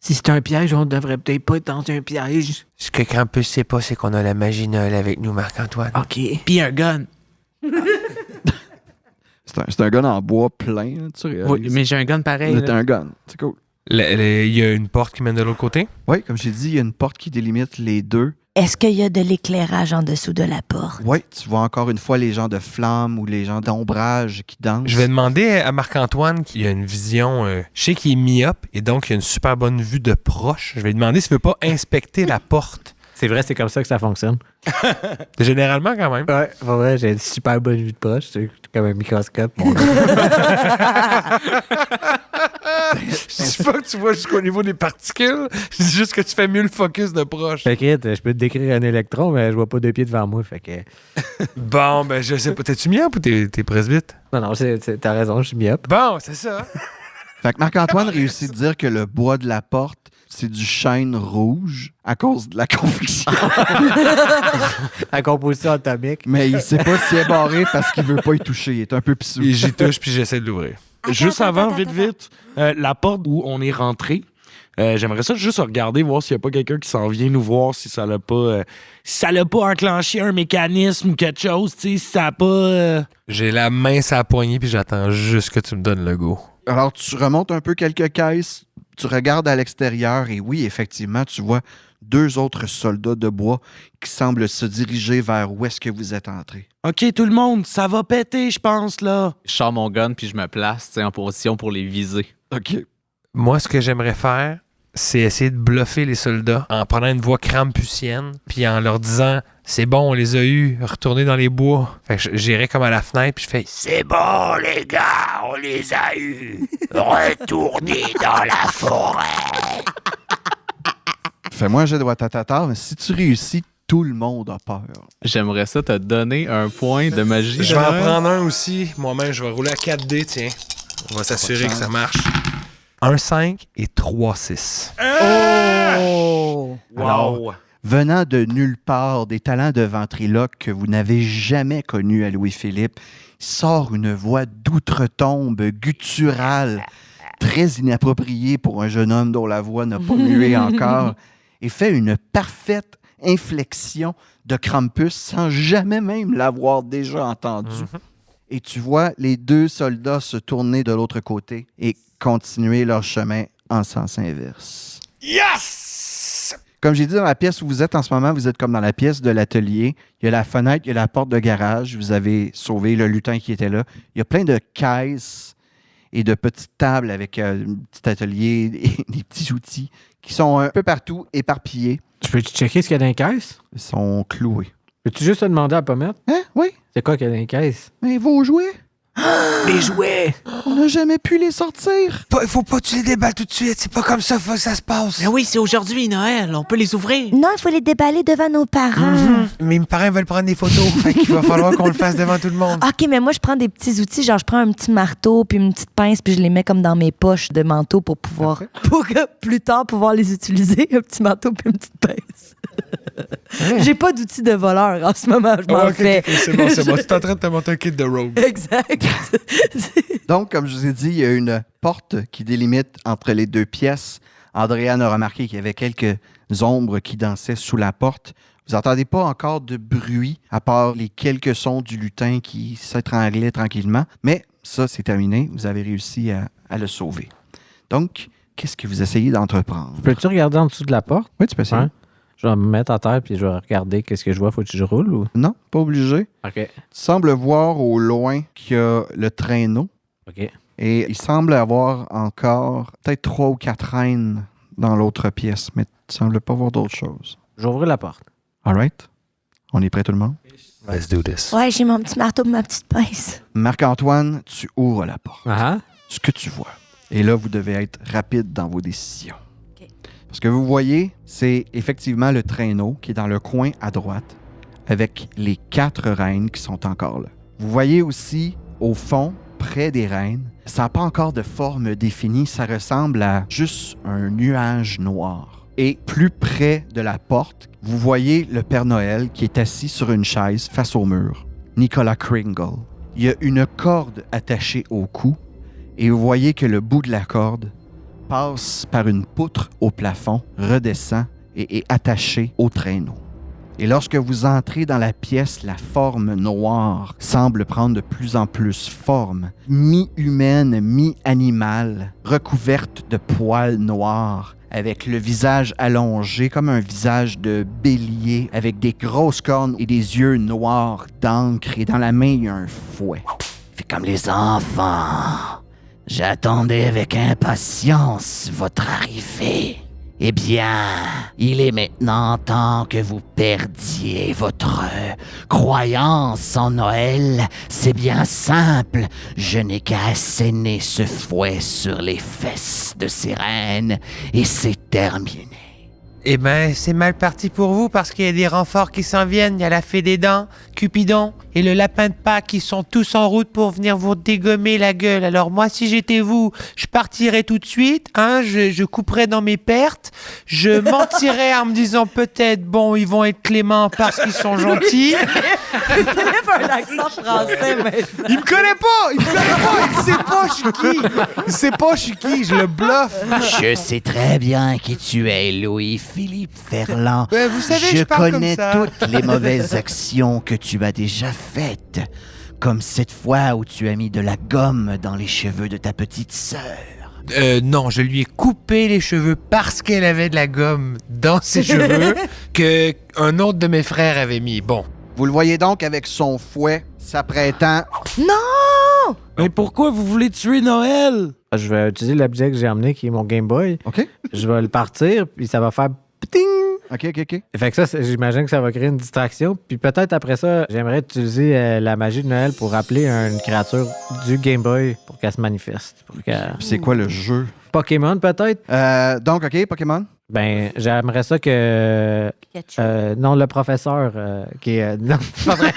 Si c'est un piège, on devrait peut-être pas être dans un piège. Ce que Krampus sait pas, c'est qu'on a la magie Noël avec nous, Marc-Antoine. OK. Puis un gun. C'est un gun en bois plein, hein, tu réalises. Oui, mais j'ai un gun pareil. C'est là. un gun. C'est cool. Il y a une porte qui mène de l'autre côté. Oui, comme j'ai dit, il y a une porte qui délimite les deux. Est-ce qu'il y a de l'éclairage en dessous de la porte? Oui, tu vois encore une fois les gens de flamme ou les gens d'ombrage qui dansent. Je vais demander à Marc-Antoine qui a une vision... je sais qu'il est myope et donc il a une super bonne vue de proche. Je vais lui demander s'il veut pas inspecter la porte. C'est vrai, c'est comme ça que ça fonctionne. Généralement, quand même. Ouais, pour vrai, j'ai une super bonne vue de proche. C'est comme un microscope. Je dis pas que tu vois jusqu'au niveau des particules. Je dis juste que tu fais mieux le focus de proche. Fait que, je peux te décrire un électron, mais je vois pas 2 pieds devant moi. Fait que... Bon, ben je sais pas. T'es-tu myope ou t'es presbyte? Non, t'as raison, je suis myope. Bon, c'est ça. Fait que Marc-Antoine réussit de dire que le bois de la porte, c'est du chêne rouge à cause de la conviction. La composition atomique. Mais il sait pas s'il est barré parce qu'il veut pas y toucher. Il est un peu pissou. Et j'y touche puis j'essaie de l'ouvrir. Juste avant, vite, la porte où on est rentré, j'aimerais ça juste regarder, voir s'il n'y a pas quelqu'un qui s'en vient nous voir, si ça l'a pas... si ça l'a pas enclenché un mécanisme ou quelque chose, tu sais, si ça a pas... J'ai la main sur la poignée puis j'attends juste que tu me donnes le go. Alors, tu remontes un peu quelques caisses, tu regardes à l'extérieur et oui, effectivement, tu vois 2 autres soldats de bois qui semblent se diriger vers où est-ce que vous êtes entrés. OK, tout le monde, ça va péter, je pense, là. Je sors mon gun puis je me place en position pour les viser. OK. Moi, ce que j'aimerais faire, c'est essayer de bluffer les soldats en prenant une voix crampusienne puis en leur disant « C'est bon, on les a eus, retournez dans les bois. » Fait que j'irais comme à la fenêtre puis je fais « C'est bon, les gars, on les a eus. Retournez dans la forêt. » Fais-moi un jet de watatata, mais si tu réussis, tout le monde a peur. J'aimerais ça te donner un point de magie. Je vais en prendre un aussi. Moi-même, je vais rouler à 4D, tiens. On va s'assurer que ça marche. 1, 5 et 3, 6. Oh! Alors, venant de nulle part, des talents de ventriloque que vous n'avez jamais connus à Louis-Philippe, sort une voix d'outre-tombe gutturale, très inappropriée pour un jeune homme dont la voix n'a pas mué encore, et fait une parfaite inflexion de Krampus sans jamais même l'avoir déjà entendu. Et tu vois les deux soldats se tourner de l'autre côté et continuer leur chemin en sens inverse. Yes! Comme j'ai dit, dans la pièce où vous êtes en ce moment, vous êtes comme dans la pièce de l'atelier. Il y a la fenêtre, il y a la porte de garage. Vous avez sauvé le lutin qui était là. Il y a plein de caisses et de petites tables avec un petit atelier et des petits outils qui sont un peu partout éparpillés. Tu peux checker ce qu'il y a dans les caisses? Ils sont cloués. Peux-tu juste te demander à Pommette? Hein? Oui. C'est quoi qu'il y a dans les caisses? Mais vos jouets, Les jouets! on n'a jamais pu les sortir. Faut pas que tu les déballes tout de suite. C'est pas comme ça faut que ça se passe. Mais oui, c'est aujourd'hui, Noël. On peut les ouvrir. Non, il faut les déballer devant nos parents. Mais mes parents veulent prendre des photos. Fait qu'il va falloir qu'on le fasse devant tout le monde. OK, mais moi, je prends des petits outils. Genre, je prends un petit marteau puis une petite pince puis je les mets comme dans mes poches de manteau pour pouvoir... Pour plus tard, pouvoir les utiliser. Un petit marteau puis une petite pince. J'ai pas d'outils de voleur en ce moment. Je m'en fais. C'est bon. Tu es en train de te monter un kit de rogue. Exact. Donc, comme je vous ai dit, il y a une porte qui délimite entre les deux pièces. Andréane a remarqué qu'il y avait quelques ombres qui dansaient sous la porte. Vous n'entendez pas encore de bruit, à part les quelques sons du lutin qui s'étranglait tranquillement. Mais ça, c'est terminé. Vous avez réussi à le sauver. Donc, qu'est-ce que vous essayez d'entreprendre? Peux-tu regarder en dessous de la porte? Oui, tu peux essayer. Ouais. Je vais me mettre à terre puis je vais regarder qu'est-ce que je vois. Faut que je roule ou? Non, pas obligé. OK. Tu sembles voir au loin qu'il y a le traîneau. OK. Et il semble avoir encore peut-être 3 ou 4 reines dans l'autre pièce, mais tu sembles pas voir d'autre chose. J'ouvre la porte. All right? On est prêt tout le monde? Let's do this. Ouais, j'ai mon petit marteau et ma petite pince. Marc-Antoine, tu ouvres la porte. Ah. Ce que tu vois. Et là, vous devez être rapide dans vos décisions. Ce que vous voyez, c'est effectivement le traîneau qui est dans le coin à droite avec les 4 reines qui sont encore là. Vous voyez aussi, au fond, près des reines, ça n'a pas encore de forme définie, ça ressemble à juste un nuage noir. Et plus près de la porte, vous voyez le Père Noël qui est assis sur une chaise face au mur, Nicolas Kringle. Il y a une corde attachée au cou et vous voyez que le bout de la corde passe par une poutre au plafond, redescend et est attaché au traîneau. Et lorsque vous entrez dans la pièce, la forme noire semble prendre de plus en plus forme, mi-humaine, mi-animale, recouverte de poils noirs, avec le visage allongé comme un visage de bélier, avec des grosses cornes et des yeux noirs d'encre, et dans la main, il y a un fouet. Fait comme les enfants. J'attendais avec impatience votre arrivée. Eh bien, il est maintenant temps que vous perdiez votre croyance en Noël. C'est bien simple. Je n'ai qu'à asséner ce fouet sur les fesses de ces reines et c'est terminé. Eh ben, c'est mal parti pour vous parce qu'il y a des renforts qui s'en viennent. Il y a la fée des dents, Cupidon et le lapin de Pâques qui sont tous en route pour venir vous dégommer la gueule. Alors moi, si j'étais vous, je partirais tout de suite. Je couperais dans mes pertes. Je mentirais en me disant peut-être, bon, ils vont être cléments parce qu'ils sont gentils. un accent français, mais... Il me connaît pas! Il sait pas je suis qui! Il sait pas je suis qui, je le bluffe! Je sais très bien qui tu es, Louis-Philippe Ferland. Ben, vous savez, je je parle connais comme ça. toutes les mauvaises actions que tu as déjà faites. Comme cette fois où tu as mis de la gomme dans les cheveux de ta petite sœur. Non, je lui ai coupé les cheveux parce qu'elle avait de la gomme dans ses cheveux que un autre de mes frères avait mis. Bon. Vous le voyez donc avec son fouet s'apprêtant... Non! Mais pourquoi vous voulez tuer Noël? Je vais utiliser l'objet que j'ai amené qui est mon Game Boy. OK? Je vais le partir puis ça va faire pting! OK. Fait que ça, j'imagine que ça va créer une distraction. Puis peut-être après ça, j'aimerais utiliser la magie de Noël pour rappeler une créature du Game Boy pour qu'elle se manifeste. C'est quoi le jeu? Pokémon peut-être? Donc, OK, Pokémon? Ben, j'aimerais ça que... non, le professeur qui est... non, c'est pas vrai.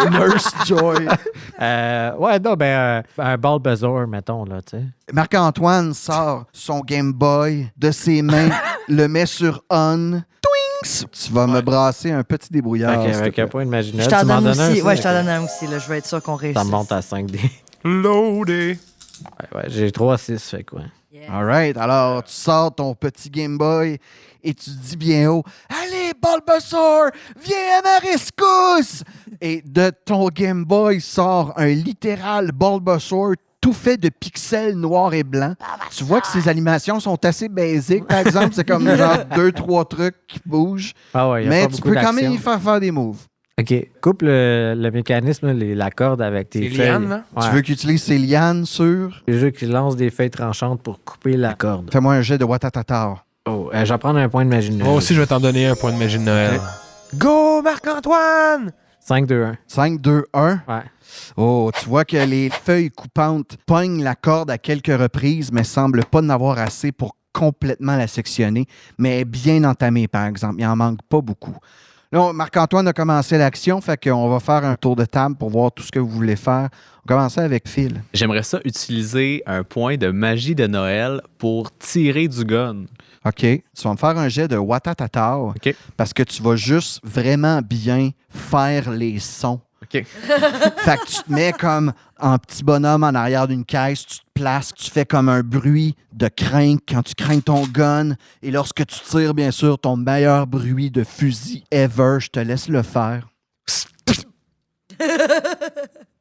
Nurse Joy. Ouais, non, ben, un Bulbasaur, mettons, là, tu sais. Marc-Antoine sort son Game Boy de ses mains, le met sur On. Twinks! Tu vas me brasser un petit débrouillard. Fait s'il te avec plaît. un point de magie. Je t'en Tu m'en donne donnes un aussi. aussi? Ouais, je t'en Ok. donne un aussi. Là, je vais être sûr qu'on réussit. Ça me monte à 5D. Loadé. Ouais, j'ai 3-6, fait quoi. Yeah. All right. Alors, tu sors ton petit Game Boy et tu dis bien haut « Allez, Bulbasaur, viens à ma rescousse! » Et de ton Game Boy sort un littéral Bulbasaur tout fait de pixels noirs et blancs. Tu vois que ces animations sont assez basiques, par exemple. C'est comme genre 2-3 trucs qui bougent. Ah ouais, y a mais pas tu beaucoup peux quand même d'action. y faire des moves. OK. Coupe le mécanisme, la corde avec tes Les feuilles. lianes, là? Ouais. Tu veux qu'il utilise ses lianes sur... Les jeux qui lancent des feuilles tranchantes pour couper la corde. Fais-moi un jet de Watatata. Oh, je vais prendre un point de magie de Moi Noël. aussi, je vais t'en donner un point de magie de Noël. Go, Marc-Antoine! 5-2-1. 5, 2, 1. Ouais. Oh, tu vois que les feuilles coupantes pognent la corde à quelques reprises, mais semblent pas en avoir assez pour complètement la sectionner, mais elle est bien entamée, par exemple. Il en manque pas beaucoup. Là, Marc-Antoine a commencé l'action, fait qu'on va faire un tour de table pour voir tout ce que vous voulez faire. On va commencer avec Phil. J'aimerais ça utiliser un point de magie de Noël pour tirer du gun. OK. Tu vas me faire un jet de Watatata OK. parce que tu vas juste vraiment bien faire les sons. OK. Fait que tu te mets comme en petit bonhomme en arrière d'une caisse, tu te places, tu fais comme un bruit de crinque quand tu craignes ton gun. Et lorsque tu tires, bien sûr, ton meilleur bruit de fusil ever, je te laisse le faire.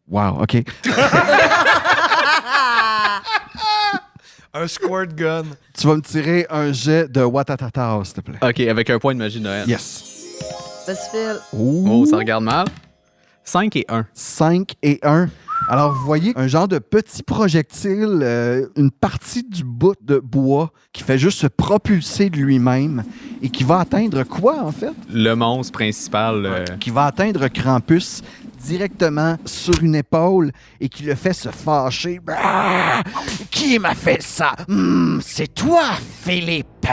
Wow, OK. Un squirt gun. Tu vas me tirer un jet de Watatata, s'il te plaît. OK, avec un point de magie de Noël. Yes. Vas-y, Phil. Oh, ça regarde mal. 5 et 1. 5 et 1. Alors, vous voyez un genre de petit projectile, une partie du bout de bois qui fait juste se propulser de lui-même et qui va atteindre quoi, en fait? Le monstre principal. Qui va atteindre Krampus directement sur une épaule et qui le fait se fâcher. Ah! Qui m'a fait ça? C'est toi, Philippe.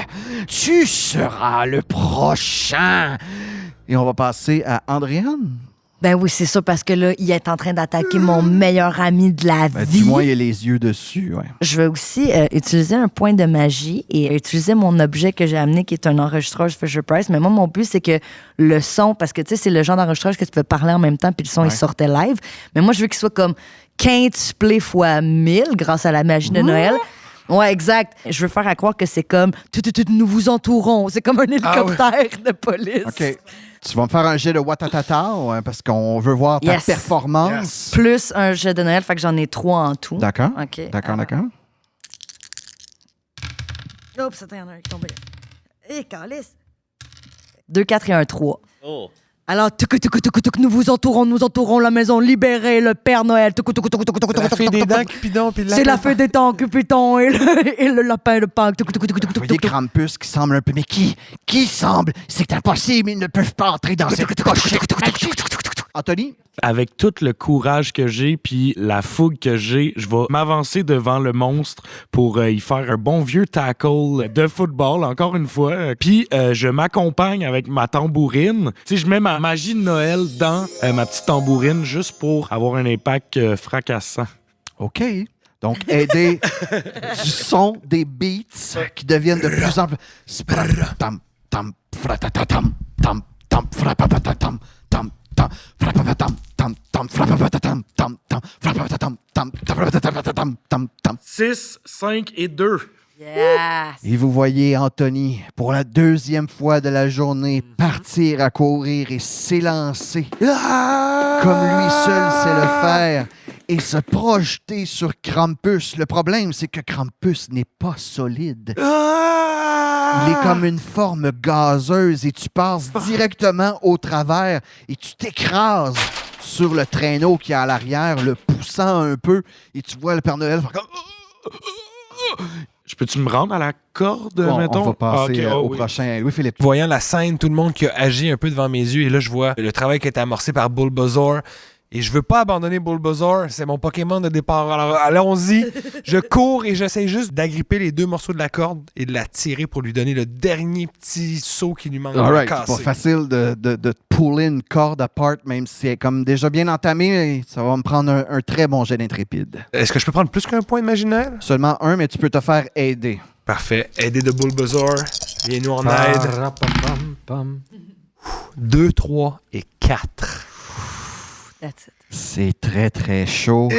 Tu seras le prochain. Et on va passer à Andréane. Ben oui, c'est ça, parce que là, il est en train d'attaquer mon meilleur ami de la Ben, vie. du moins, il a les yeux dessus. Ouais. Je vais aussi utiliser un point de magie et utiliser mon objet que j'ai amené, qui est un enregistreur Fisher-Price. Mais moi, mon but, c'est que le son, parce que tu sais, c'est le genre d'enregistreur que tu peux parler en même temps, puis le son, il sortait live. Mais moi, je veux qu'il soit comme quintuplé fois 1000 grâce à la magie de Noël. Ouais, exact. Je veux faire à croire que c'est comme nous vous entourons. C'est comme un hélicoptère de police. OK. Tu vas me faire un jet de Watatata parce qu'on veut voir ta performance. Plus un jet de Noël, fait que j'en ai 3 en tout. D'accord. OK. D'accord. Oups, attends, il y en a un qui est tombé. Hé, calice. 2, 4 et 1, 3. Oh. Alors, nous vous entourons la maison, libérez le Père Noël. La fée des dents, Cupidon, puis C'est la fée des dents, Cupidon et le lapin de Pâques. Vous voyez Krampus qui semble un peu... Mais qui semble? C'est impossible, ils ne peuvent pas entrer dans cette pochette magique. Anthony? Avec tout le courage que j'ai puis la fougue que j'ai, je vais m'avancer devant le monstre pour y faire un bon vieux tackle de football, encore une fois. Puis je m'accompagne avec ma tambourine. Tu sais, je mets ma magie de Noël dans ma petite tambourine juste pour avoir un impact fracassant. OK. Donc, aider du son, des beats qui deviennent de plus en plus... Tam, tam, fratatam, tam, tam, frapapatatam, tam, tam, frapapatatam, tam, tam, frapapatatam, tam, tam, frapapatatam, tam, tam, frapapatatam, tam, tam. 6, 5 et 2. Yes! Et vous voyez Anthony, pour la deuxième fois de la journée, partir à courir et s'élancer comme lui seul sait le faire et se projeter sur Krampus. Le problème, c'est que Krampus n'est pas solide. Il est comme une forme gazeuse et tu passes directement au travers et tu t'écrases sur le traîneau qui est à l'arrière, le poussant un peu, et tu vois le Père Noël faire comme... Je peux-tu me rendre à la corde, mettons? On va passer au oui. prochain. Louis-Philippe. Voyant la scène, tout le monde qui a agi un peu devant mes yeux, et là, je vois le travail qui a été amorcé par Bulbasaur. Et je veux pas abandonner Bulbasaur, c'est mon Pokémon de départ. Alors allons-y, je cours et j'essaie juste d'agripper les deux morceaux de la corde et de la tirer pour lui donner le dernier petit saut qui lui manque. Alright, c'est pas facile de puller une corde apart, même si c'est comme déjà bien entamé. Ça va me prendre un très bon jet d'intrépide. Est-ce que je peux prendre plus qu'un point de magie de Noël? Seulement un, mais tu peux te faire aider. Parfait. Aider de Bulbasaur. Viens-nous en aide. 2, 3 et 4. That's it. C'est très, très chaud.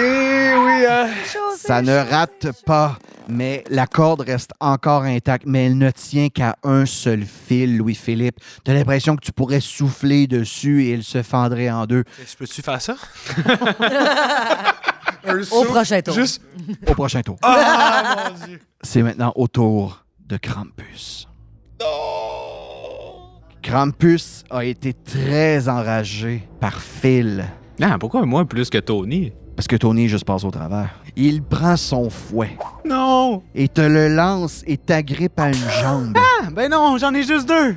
Ça ne rate pas, mais la corde reste encore intacte, mais elle ne tient qu'à un seul fil, Louis-Philippe. T'as l'impression que tu pourrais souffler dessus et elle se fendrait en deux. Peux-tu faire ça? Au prochain tour. Juste... Au prochain tour. Ah, mon Dieu! C'est maintenant au tour de Krampus. Krampus a été très enragé par Phil. Ah, pourquoi moi plus que Tony? Parce que Tony juste passe au travers. Il prend son fouet Non! et te le lance et t'agrippe à une jambe. Ah, ben non, j'en ai juste 2!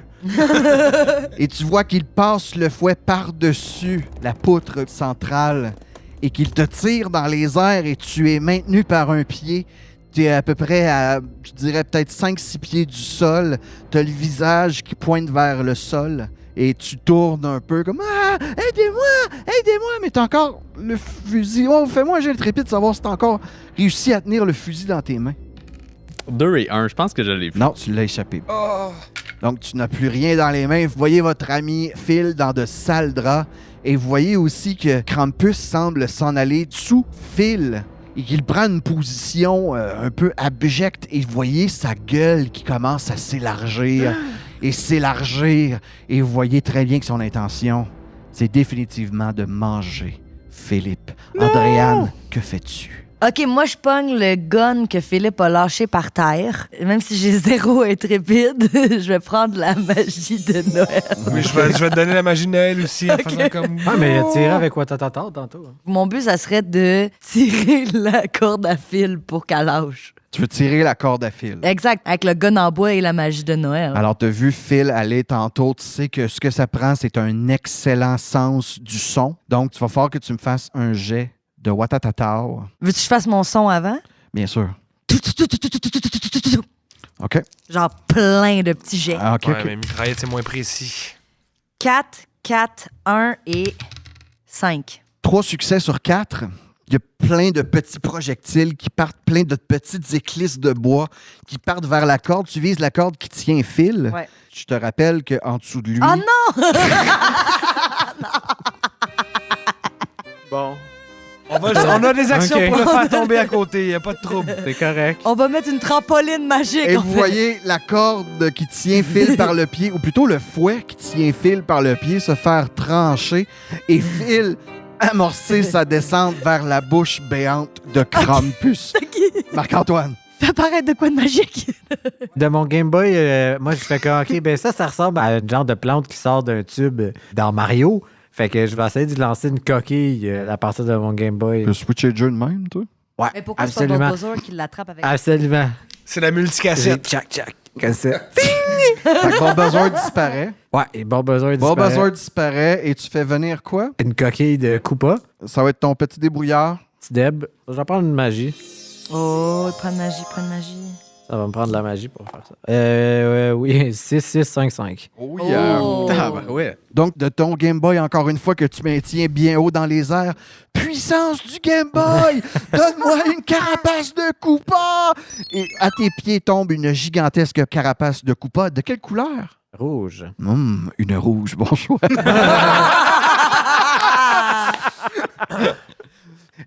Et tu vois qu'il passe le fouet par-dessus la poutre centrale et qu'il te tire dans les airs et tu es maintenu par un pied. Tu es à peu près à, je dirais, peut-être 5-6 pieds du sol. Tu as le visage qui pointe vers le sol et tu tournes un peu comme « Ah! Aidez-moi! Aidez-moi! » Mais t'as encore le fusil. Oh, fais-moi un jet de trépide de savoir si t'as encore réussi à tenir le fusil dans tes mains. 2 et 1, je pense que je l'ai fait. Non, tu l'as échappé. Donc, tu n'as plus rien dans les mains. Vous voyez votre ami Phil dans de sales draps. Et vous voyez aussi que Krampus semble s'en aller sous Phil et qu'il prend une position un peu abjecte. Et vous voyez sa gueule qui commence à s'élargir et s'élargir. Et vous voyez très bien que son intention, c'est définitivement de manger Philippe. Andréane, que fais-tu? OK, moi, je pogne le gun que Philippe a lâché par terre. Même si j'ai 0 intrépide, je vais prendre la magie de Noël. Mais je vais te donner la magie de Noël aussi en faisant comme... Ah, mais il a tiré avec Watatata tantôt. Mon but, ça serait de tirer la corde à fil pour qu'elle lâche. Tu veux tirer la corde à Phil. Exact, avec le gun en bois et la magie de Noël. Alors, tu as vu Phil aller tantôt. Tu sais que ce que ça prend, c'est un excellent sens du son. Donc, tu vas falloir que tu me fasses un jet de Watatata. Veux-tu que je fasse mon son avant? Bien sûr. OK. Genre plein de petits jets. Ah, OK, Ouais, OK. mais mitraillette, c'est moins précis. 4, 4, 1 et 5. 3 succès sur 4. Il y a plein de petits projectiles qui partent, plein de petites éclisses de bois qui partent vers la corde. Tu vises la corde qui tient Phil. Ouais. Je te rappelle qu'en dessous de lui... Oh non! Bon. On a des actions Ok. pour le faire tomber à côté, y a pas de trouble. C'est correct. On va mettre une trampoline magique. Et en vous fait. voyez la corde qui tient Phil par le pied, ou plutôt le fouet qui tient Phil par le pied, se faire trancher et Phil amorcer sa descente vers la bouche béante de Krampus. Marc-Antoine. Fais apparaître de quoi de magique? De mon Game Boy, moi, je fais que, OK, ben ça ressemble à un genre de plante qui sort d'un tube dans Mario. Fait que je vais essayer de lancer une coquille à partir de mon Game Boy. Tu peux switcher de jeu de même, toi? Ouais, Mais pourquoi c'est pas absolument. Bowser qui l'attrape avec... Absolument. C'est la multicassette. Tchac, comme ça. Fait que Bulbasaur disparaît. Ouais, et Bulbasaur disparaît. Bulbasaur disparaît et tu fais venir quoi? Une coquille de Koopa. Ça va être ton petit débrouillard. Petit Deb. Je vais prendre une magie. Oh, prends de magie, prends de magie. Ça va me prendre de la magie pour faire ça. Oui, 6, 6, 5, 5. Oh Ouais. Donc, de ton Game Boy, encore une fois, que tu maintiens bien haut dans les airs. Puissance du Game Boy! Donne-moi une carapace de Koopa! Et à tes pieds tombe une gigantesque carapace de Koopa. De quelle couleur? Rouge. Une rouge, bon choix.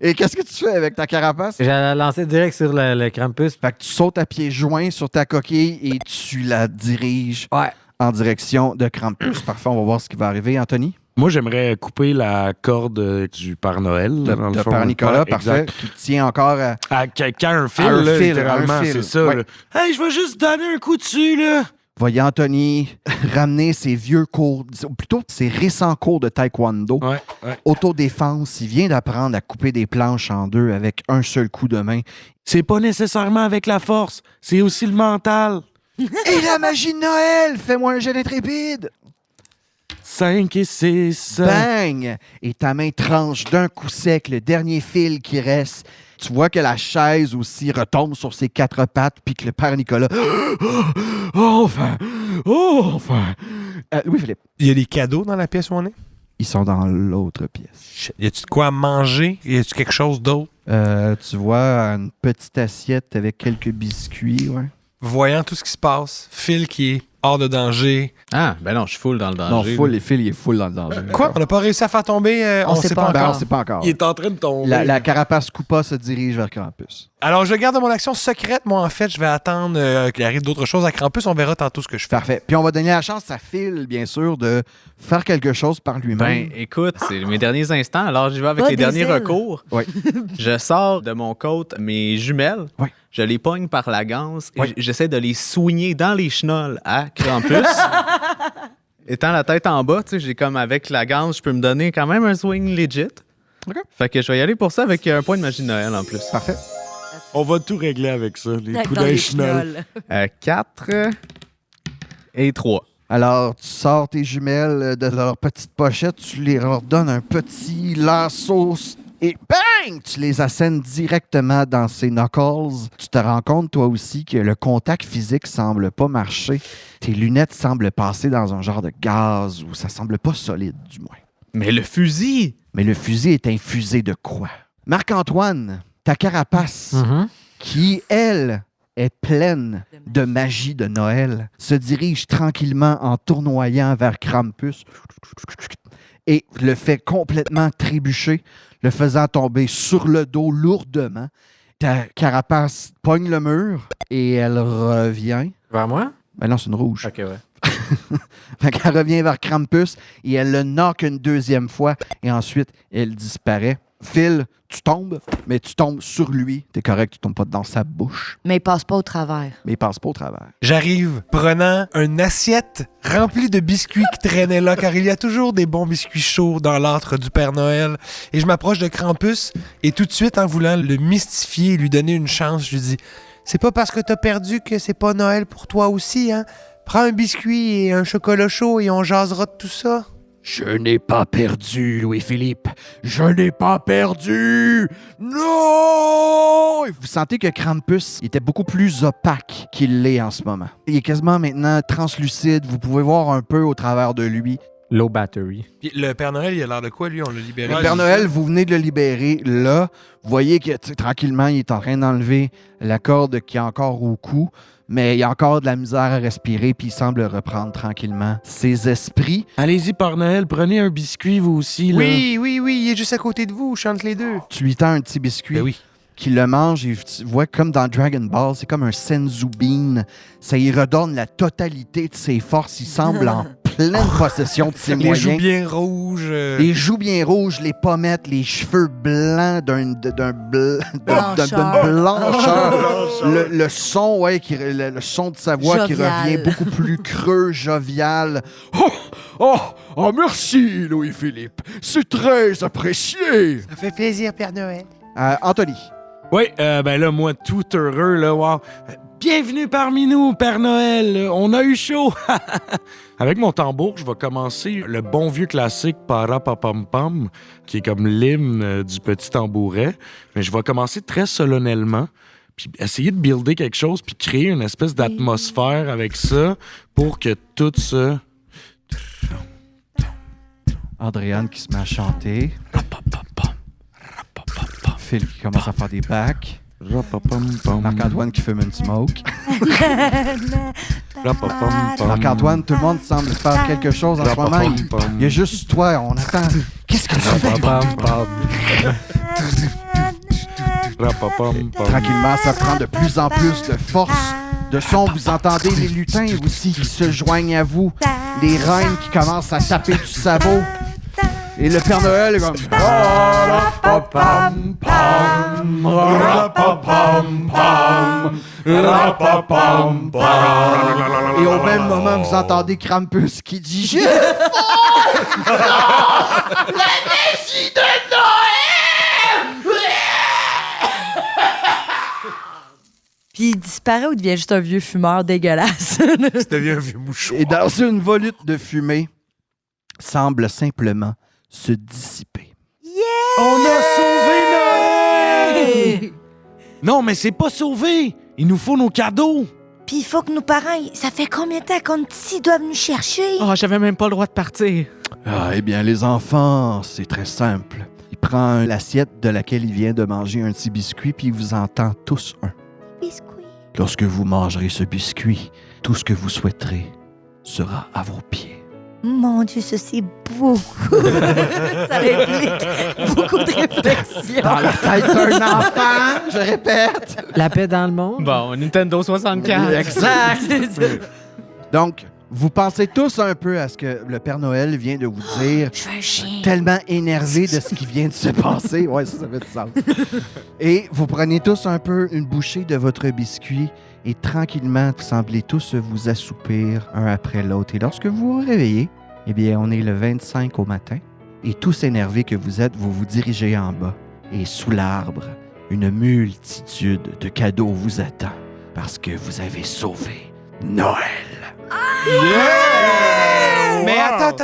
Et qu'est-ce que tu fais avec ta carapace? J'allais la lancer direct sur le Krampus. Fait que tu sautes à pieds joints sur ta coquille et tu la diriges en direction de Krampus. Parfait, on va voir ce qui va arriver. Anthony? Moi, j'aimerais couper la corde du Père Noël. De, dans le de fond. Père Nicolas, Ouais, parfait. exact. Qui tient encore à... À quelqu'un, un fil, À un là, fil, littéralement, un fil. c'est ça. Ouais. Là. Hey, je vais juste donner un coup dessus, là. Voyez Anthony ramener ses vieux cours, ou plutôt ses récents cours de taekwondo. Ouais. Autodéfense, il vient d'apprendre à couper des planches en deux avec un seul coup de main. C'est pas nécessairement avec la force, c'est aussi le mental. Et la magie de Noël! Fais-moi un jet d'intrépide! 5 et 6. Bang! Et ta main tranche d'un coup sec le dernier fil qui reste. Tu vois que la chaise aussi retombe sur ses 4 pattes, puis que le Père Nicolas... Oh, enfin! Oh, enfin! Louis-Philippe. Il y a des cadeaux dans la pièce où on est? Ils sont dans l'autre pièce. Y a-tu de quoi à manger? Y a-tu quelque chose d'autre? Tu vois une petite assiette avec quelques biscuits, ouais. Voyant tout ce qui se passe, Phil qui est hors de danger. Ah, ben non, je suis full dans le danger. Non, full, les fils, il est full dans le danger. Quoi? On n'a pas réussi à faire tomber? On sait pas Ben, on encore. sait pas encore. Il est en train de tomber. La carapace Koopa se dirige vers Krampus. Alors, je garde mon action secrète. Moi, en fait, je vais attendre qu'il arrive d'autres choses à Krampus. On verra tantôt ce que je fais. Parfait. Puis on va donner la chance à Phil, bien sûr, de faire quelque chose par lui-même. Ben, écoute, c'est mes derniers instants, alors j'y vais avec Pas les des derniers ailes. recours. Oui. Je sors de mon côte mes jumelles. Oui. Je les pogne par la ganse et Oui. j'essaie de les soigner dans les chenolles à Krampus. Étant la tête en bas, tu sais, j'ai comme avec la ganse, je peux me donner quand même un swing legit. OK. Fait que je vais y aller pour ça avec un point de magie de Noël en plus. Parfait. On va tout régler avec ça, les coups Dans les d'un chenol. chenolles. 4 et 3. Alors, tu sors tes jumelles de leur petite pochette, tu leur donnes un petit lasso et bang! Tu les assènes directement dans ses knuckles. Tu te rends compte, toi aussi, que le contact physique semble pas marcher. Tes lunettes semblent passer dans un genre de gaz où ça semble pas solide, du moins. Mais le fusil! Mais le fusil est infusé de quoi? Marc-Antoine, ta carapace, qui, elle, est pleine de magie de Noël, se dirige tranquillement en tournoyant vers Krampus et le fait complètement trébucher, le faisant tomber sur le dos lourdement. Ta carapace pogne le mur et elle revient. Vers moi? Ben non, c'est une rouge. OK, ouais. Fait qu'elle revient vers Krampus et elle le knock une deuxième fois et ensuite elle disparaît. Phil, tu tombes, mais tu tombes sur lui. T'es correct, tu tombes pas dans sa bouche, Mais il passe pas au travers. mais il passe pas au travers. J'arrive prenant une assiette remplie de biscuits qui traînaient là, car il y a toujours des bons biscuits chauds dans l'âtre du Père Noël. Et je m'approche de Krampus et tout de suite, en voulant le mystifier et lui donner une chance, je lui dis « C'est pas parce que t'as perdu que c'est pas Noël pour toi aussi, hein? Prends un biscuit et un chocolat chaud et on jasera de tout ça. » Je n'ai pas perdu, Louis-Philippe. Je n'ai pas perdu. Non! Vous sentez que Krampus était beaucoup plus opaque qu'il l'est en ce moment. Il est quasiment maintenant translucide. Vous pouvez voir un peu au travers de lui. Low battery. Puis le Père Noël, il a l'air de quoi, lui? On l'a libéré. Le Père Noël, vous venez de le libérer là. Vous voyez que tranquillement, il est en train d'enlever la corde qui est encore au cou. Mais il y a encore de la misère à respirer, puis il semble reprendre tranquillement ses esprits. Allez-y, Père Noël, prenez un biscuit, vous aussi. Là. Oui, il est juste à côté de vous, je chante les deux. Tu lui tends un petit biscuit. Ben oui. Qu'il le mange et tu vois comme dans Dragon Ball, c'est comme un senzu bean. Ça y redonne la totalité de ses forces. Il semble en pleine possession de ses Les moyens. joues bien rouges. Les joues bien rouges, les pommettes, les cheveux blancs d'une blancheur. Le son, ouais, le son de sa voix qui Jovial. revient beaucoup plus creux, jovial. Oh, merci, Louis-Philippe. C'est très apprécié. Ça fait plaisir, Père Noël. Anthony. Oui, ben là, moi, tout heureux, là, wow. Bienvenue parmi nous, Père Noël. On a eu chaud. Avec mon tambour, je vais commencer le bon vieux classique Parapapam-pam, qui est comme l'hymne du petit tambouret. Mais je vais commencer très solennellement, puis essayer de builder quelque chose, puis créer une espèce d'atmosphère avec ça pour que tout ça... Andréane qui se met à chanter. Phil qui commence à faire des backs. Marc-Antoine qui fume une smoke. Marc-Antoine, tout le monde semble faire quelque chose en ce moment. Il y a juste toi, on attend. Qu'est-ce que tu fais? Tranquillement, ça prend de plus en plus de force, de son. Vous entendez les lutins aussi qui se joignent à vous. Les reines qui commencent à taper du sabot. Et le Père Noël est comme... Et au même moment, vous entendez Krampus qui dit... J'ai faim! La magie de Noël! Puis il disparaît ou devient juste un vieux fumeur dégueulasse? Ça devient un vieux mouchoir. Et dans une volute de fumée, semble simplement se dissiper. On a sauvé Noël! Non, mais c'est pas sauvé. Il nous faut nos cadeaux. Puis il faut que nos parents, ça fait combien de temps qu'on ici doivent nous chercher? Oh, j'avais même pas le droit de partir. Eh bien, les enfants, c'est très simple. Il prend l'assiette de laquelle il vient de manger un petit biscuit, puis il vous en tend tous un. Biscuit. Lorsque vous mangerez ce biscuit, tout ce que vous souhaiterez sera à vos pieds. Mon Dieu, ça c'est beau. Ça implique beaucoup de réflexion. Dans la tête d'un enfant, je répète. La paix dans le monde. Bon, Nintendo 64. Exact. Donc, vous pensez tous un peu à ce que le Père Noël vient de vous dire. Je veux un chien. Tellement énervé de ce qui vient de se passer. Ouais, ça fait du sens. Et vous prenez tous un peu une bouchée de votre biscuit et tranquillement, vous semblez tous vous assoupir un après l'autre. Et lorsque vous vous réveillez, eh bien, on est le 25 au matin et tous énervés que vous êtes, vous vous dirigez en bas. Et sous l'arbre, une multitude de cadeaux vous attend parce que vous avez sauvé Noël. Mais attends.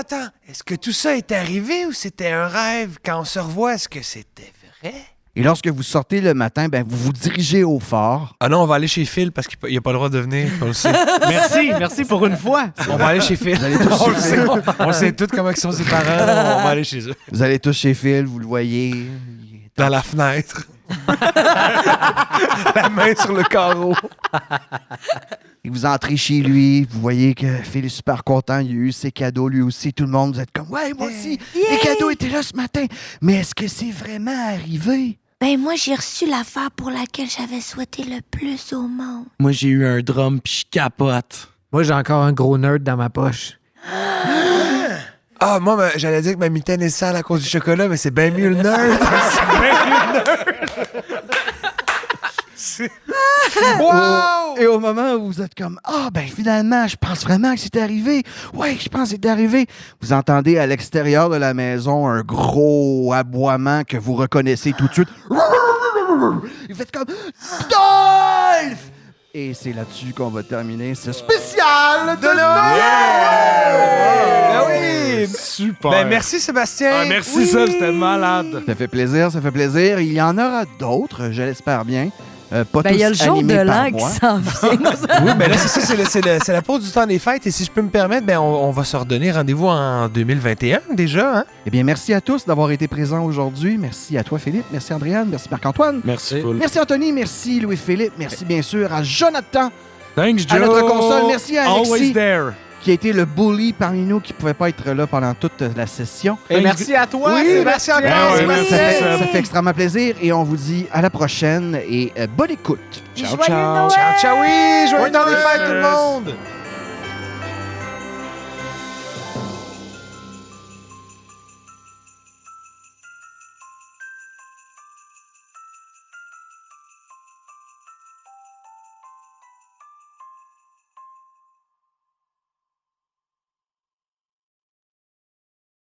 Est-ce que tout ça est arrivé ou c'était un rêve? Quand on se revoit, est-ce que c'était vrai? Et lorsque vous sortez le matin, ben, vous vous dirigez au fort. Ah non, on va aller chez Phil parce qu'il n'a pas le droit de venir. On le sait. Merci pour une fois. On va aller chez Phil. Vous allez tous On chez le sait. Phil. On sait tous comment ils sont ses parents. On va aller chez eux. Vous allez tous chez Phil, vous le voyez. Dans la fenêtre. La main sur le carreau. Et vous entrez chez lui, vous voyez que Phil est super content, il a eu ses cadeaux lui aussi, tout le monde, vous êtes comme « Ouais, moi aussi, les cadeaux étaient là ce matin. » Mais est-ce que c'est vraiment arrivé? Ben moi, j'ai reçu l'affaire pour laquelle j'avais souhaité le plus au monde. Moi, j'ai eu un drum pis je capote. Moi, j'ai encore un gros nerd dans ma poche. Ah, moi, j'allais dire que ma mitaine est sale à cause du chocolat, mais c'est bien mieux le nerd. Et au moment où vous êtes comme « Ah, ben finalement, je pense vraiment que c'est arrivé. Ouais, je pense que c'est arrivé. » Vous entendez à l'extérieur de la maison un gros aboiement que vous reconnaissez tout de suite. Vous faites comme « Dolph! » Et c'est là-dessus qu'on va terminer ce spécial de Noël! Ah oui! Super. Ben merci Sébastien! Ah, merci, Seb, c'était malade. Ça fait plaisir, ça fait plaisir. Il y en aura d'autres, je l'espère bien. Pas Ben, il y a le tous jour de animés par l'an qui moi. s'en vient. Oui, mais là, c'est ça, c'est la pause du temps des fêtes. Et si je peux me permettre, ben, on va se redonner rendez-vous en 2021 déjà. Hein? Eh bien, merci à tous d'avoir été présents aujourd'hui. Merci à toi, Philippe. Merci, Andréane. Merci, Marc-Antoine. Merci. Merci, Anthony. Merci, Louis-Philippe. Merci, bien sûr, à Jonathan, Thanks, Joe. à notre console. Merci à Always Alexis, there. qui a été le bully parmi nous, qui ne pouvait pas être là pendant toute la session. Et merci à toi, Oui, Sébastien. merci encore, Ben ouais, Sébastien. merci. Ça fait extrêmement plaisir et on vous dit à la prochaine et bonne écoute. Joyeux Ciao, Noël! ciao, ciao, oui! Joyeux Joyeux temps des Noël. fêtes tout le monde!